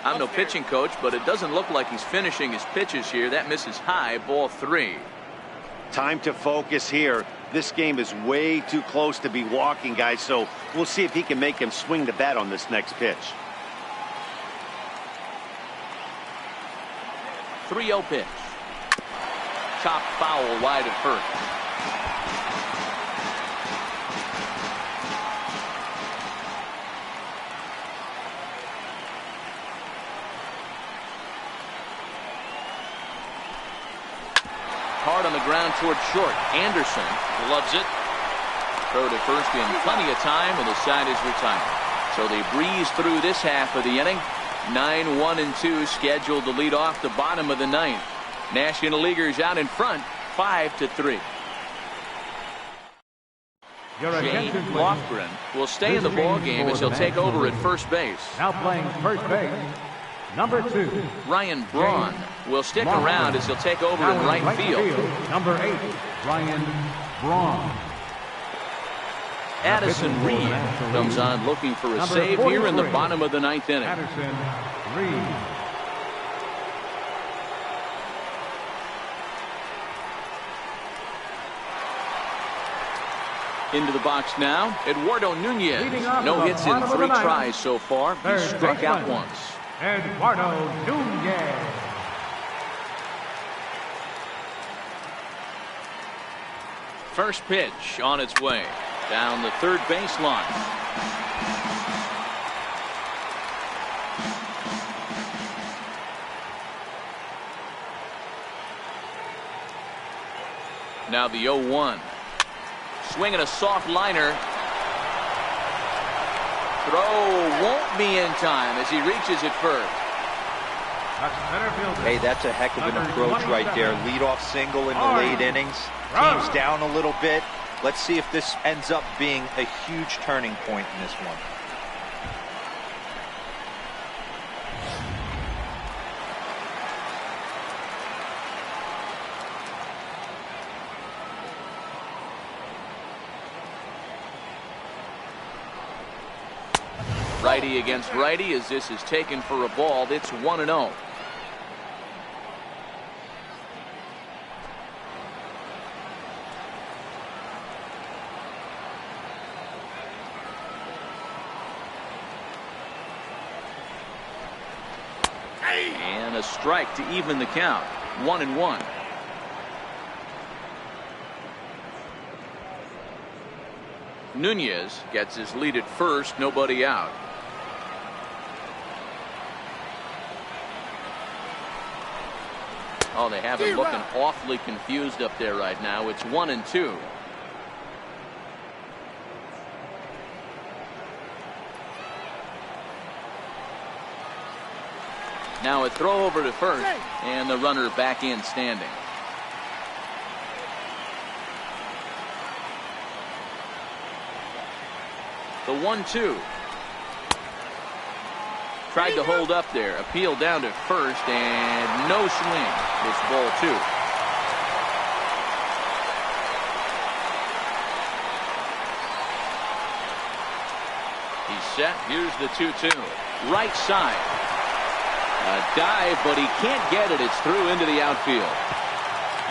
I'm no pitching coach, but it doesn't look like he's finishing his pitches here. That misses high, ball 3.
Time to focus here. This game is way too close to be walking, guys, so we'll see if he can make him swing the bat on this next pitch.
3-0 pitch. Chopped foul wide at first. Hard on the ground toward short. Anderson loves it. Throw to first in plenty of time, and the side is retired. So they breeze through this half of the inning. 9-1-2 scheduled to lead off the bottom of the 9th. National Leaguers out in front, 5-3. Jay Lofgren will stay in the ball game as he'll take over at first base.
Now playing first base, number 2.
Ryan Braun will stick around as he'll take over in right field.
Number 8, Ryan Braun.
Addison Reed comes on looking for a save here in the bottom of the 9th inning.
Addison Reed.
Into the box now, Eduardo Nunez. No hits in 3 tries so far. He struck out once.
Eduardo Nunez.
First pitch on its way down the third baseline. Now the 0-1. Swinging a soft liner. Throw won't be in time as he reaches it first.
Hey, that's a heck of an approach right there. Leadoff single in the late innings. Team's down a little bit. Let's see if this ends up being a huge turning point in this one.
Righty against righty as this is taken for a ball. It's 1-0. And a strike to even the count. 1-1. Nunez gets his lead at first. Nobody out. Oh, they have him looking awfully confused up there right now. It's 1-2. Now a throw over to first, and the runner back in standing. The 1-2. Tried to hold up there. Appeal down to first, and no swing. It's ball 2. He's set. Here's the 2-2. Right side. A dive, but he can't get it. It's through into the outfield.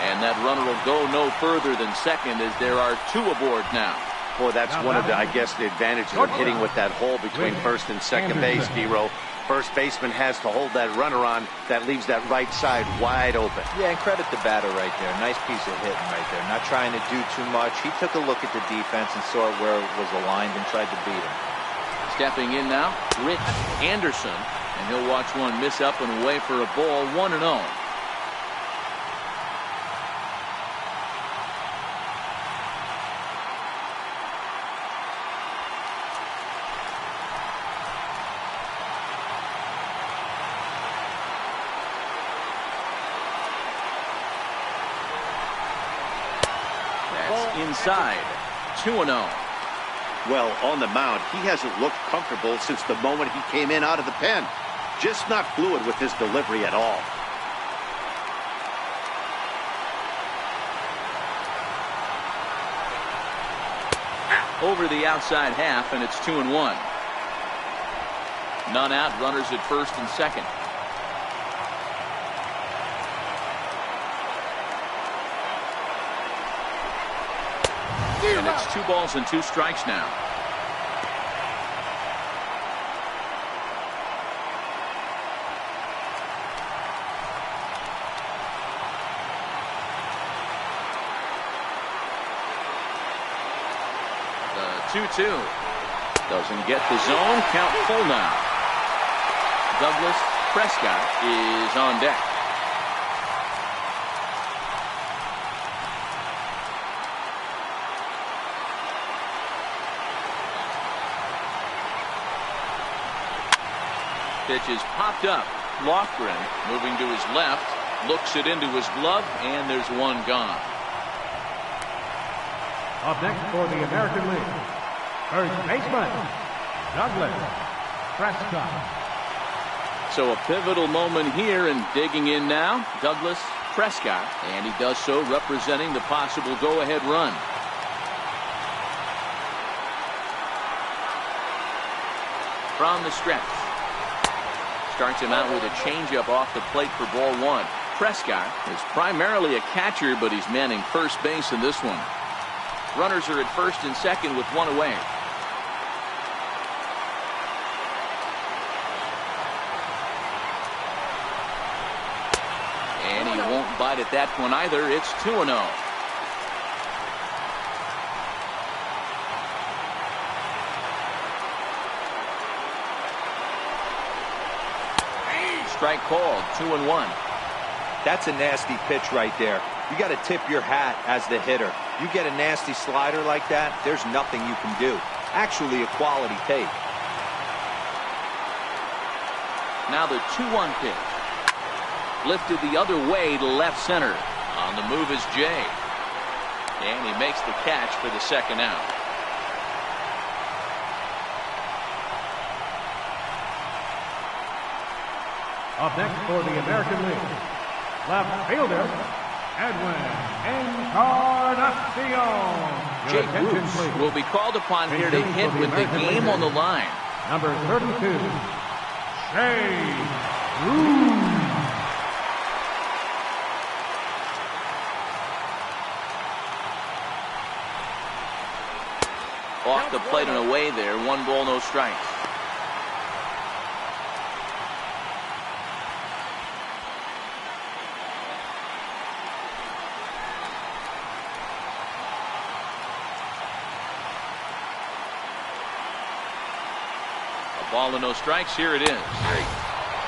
And that runner will go no further than second as there are 2 aboard now.
Boy, that's one of the, I guess, the advantages of hitting with that hole between first and second base, D-Row. First baseman has to hold that runner on. That leaves that right side wide open.
Yeah, and credit the batter right there. Nice piece of hitting right there. Not trying to do too much. He took a look at the defense and saw where it was aligned and tried to beat him.
Stepping in now, Rich Anderson. And he'll watch one miss up and away for a ball. 1-0. Inside. 2-0.
Well, on the mound, he hasn't looked comfortable since the moment he came in out of the pen. just not fluid with his delivery at all.
Over the outside half, and it's 2-1. None out, runners at first and second. And it's 2 balls and 2 strikes now. The 2-2. Doesn't get the zone. Count full now. Douglas Prescott is on deck. Pitch is popped up. Lofgren moving to his left, looks it into his glove, and there's 1 gone.
Up next for the American League, first baseman, Douglas Prescott.
So a pivotal moment here, and digging in now, Douglas Prescott, and he does so representing the possible go-ahead run. From the stretch. Starts him out with a changeup off the plate for ball 1. Prescott is primarily a catcher, but he's manning first base in this one. Runners are at first and second with 1 away. And he won't bite at that one either. It's 2-0. Strike called. 2-1.
That's a nasty pitch right there. You got to tip your hat as the hitter. You get a nasty slider like that, there's nothing you can do. Actually a quality take.
Now the 2-1 pitch. Lifted the other way to left center. On the move is Jay. And he makes the catch for the second out.
Up next for the American League, left fielder, Edwin Encarnacion.
Jake Bruce will be called upon here to hit with the game on the line.
Number 32, Shea Bruce.
Off the plate and away there. 1 ball, no strikes. Ball and no strikes. Here it is.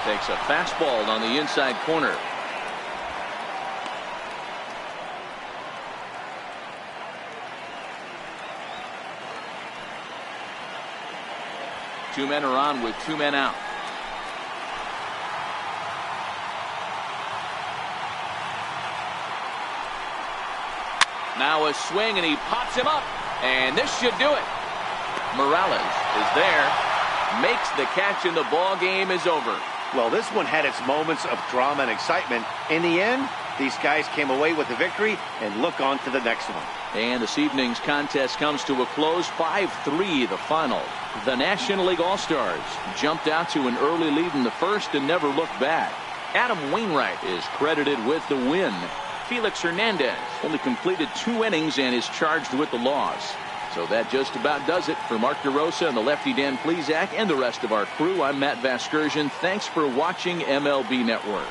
Takes a fastball on the inside corner. Two men are on with 2 men out. Now a swing, and he pops him up, and this should do it. Morales is there. Makes the catch, and the ball game is over.
Well, this one had its moments of drama and excitement. In the end, these guys came away with the victory and look on to the next one.
And this evening's contest comes to a close. 5-3 the final. The National League All-Stars jumped out to an early lead in the first and never looked back. Adam Wainwright is credited with the win. Felix Hernandez only completed 2 innings and is charged with the loss. So that just about does it for Mark DeRosa and the lefty Dan Plesac and the rest of our crew. I'm Matt Vasgersian. Thanks for watching MLB Network.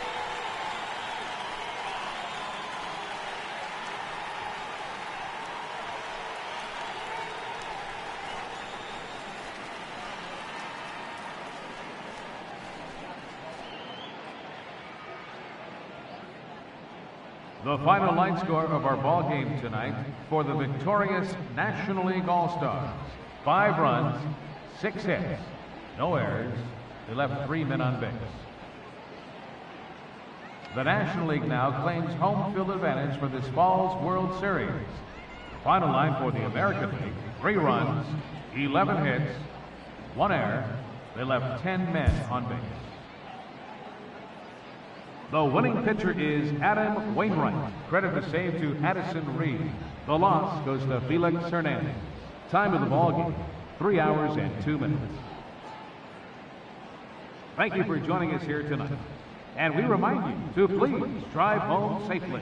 The final line score of our ball game tonight for the victorious National League All-Stars. 5 runs, 6 hits, no errors. They left 3 men on base. The National League now claims home field advantage for this fall's World Series. The final line for the American League: 3 runs, 11 hits, 1 error. They left 10 men on base. The winning pitcher is Adam Wainwright. Credit the save to Addison Reed. The loss goes to Felix Hernandez. Time of the ball game, 3 hours and 2 minutes. Thank you for joining us here tonight. And we remind you to please drive home safely.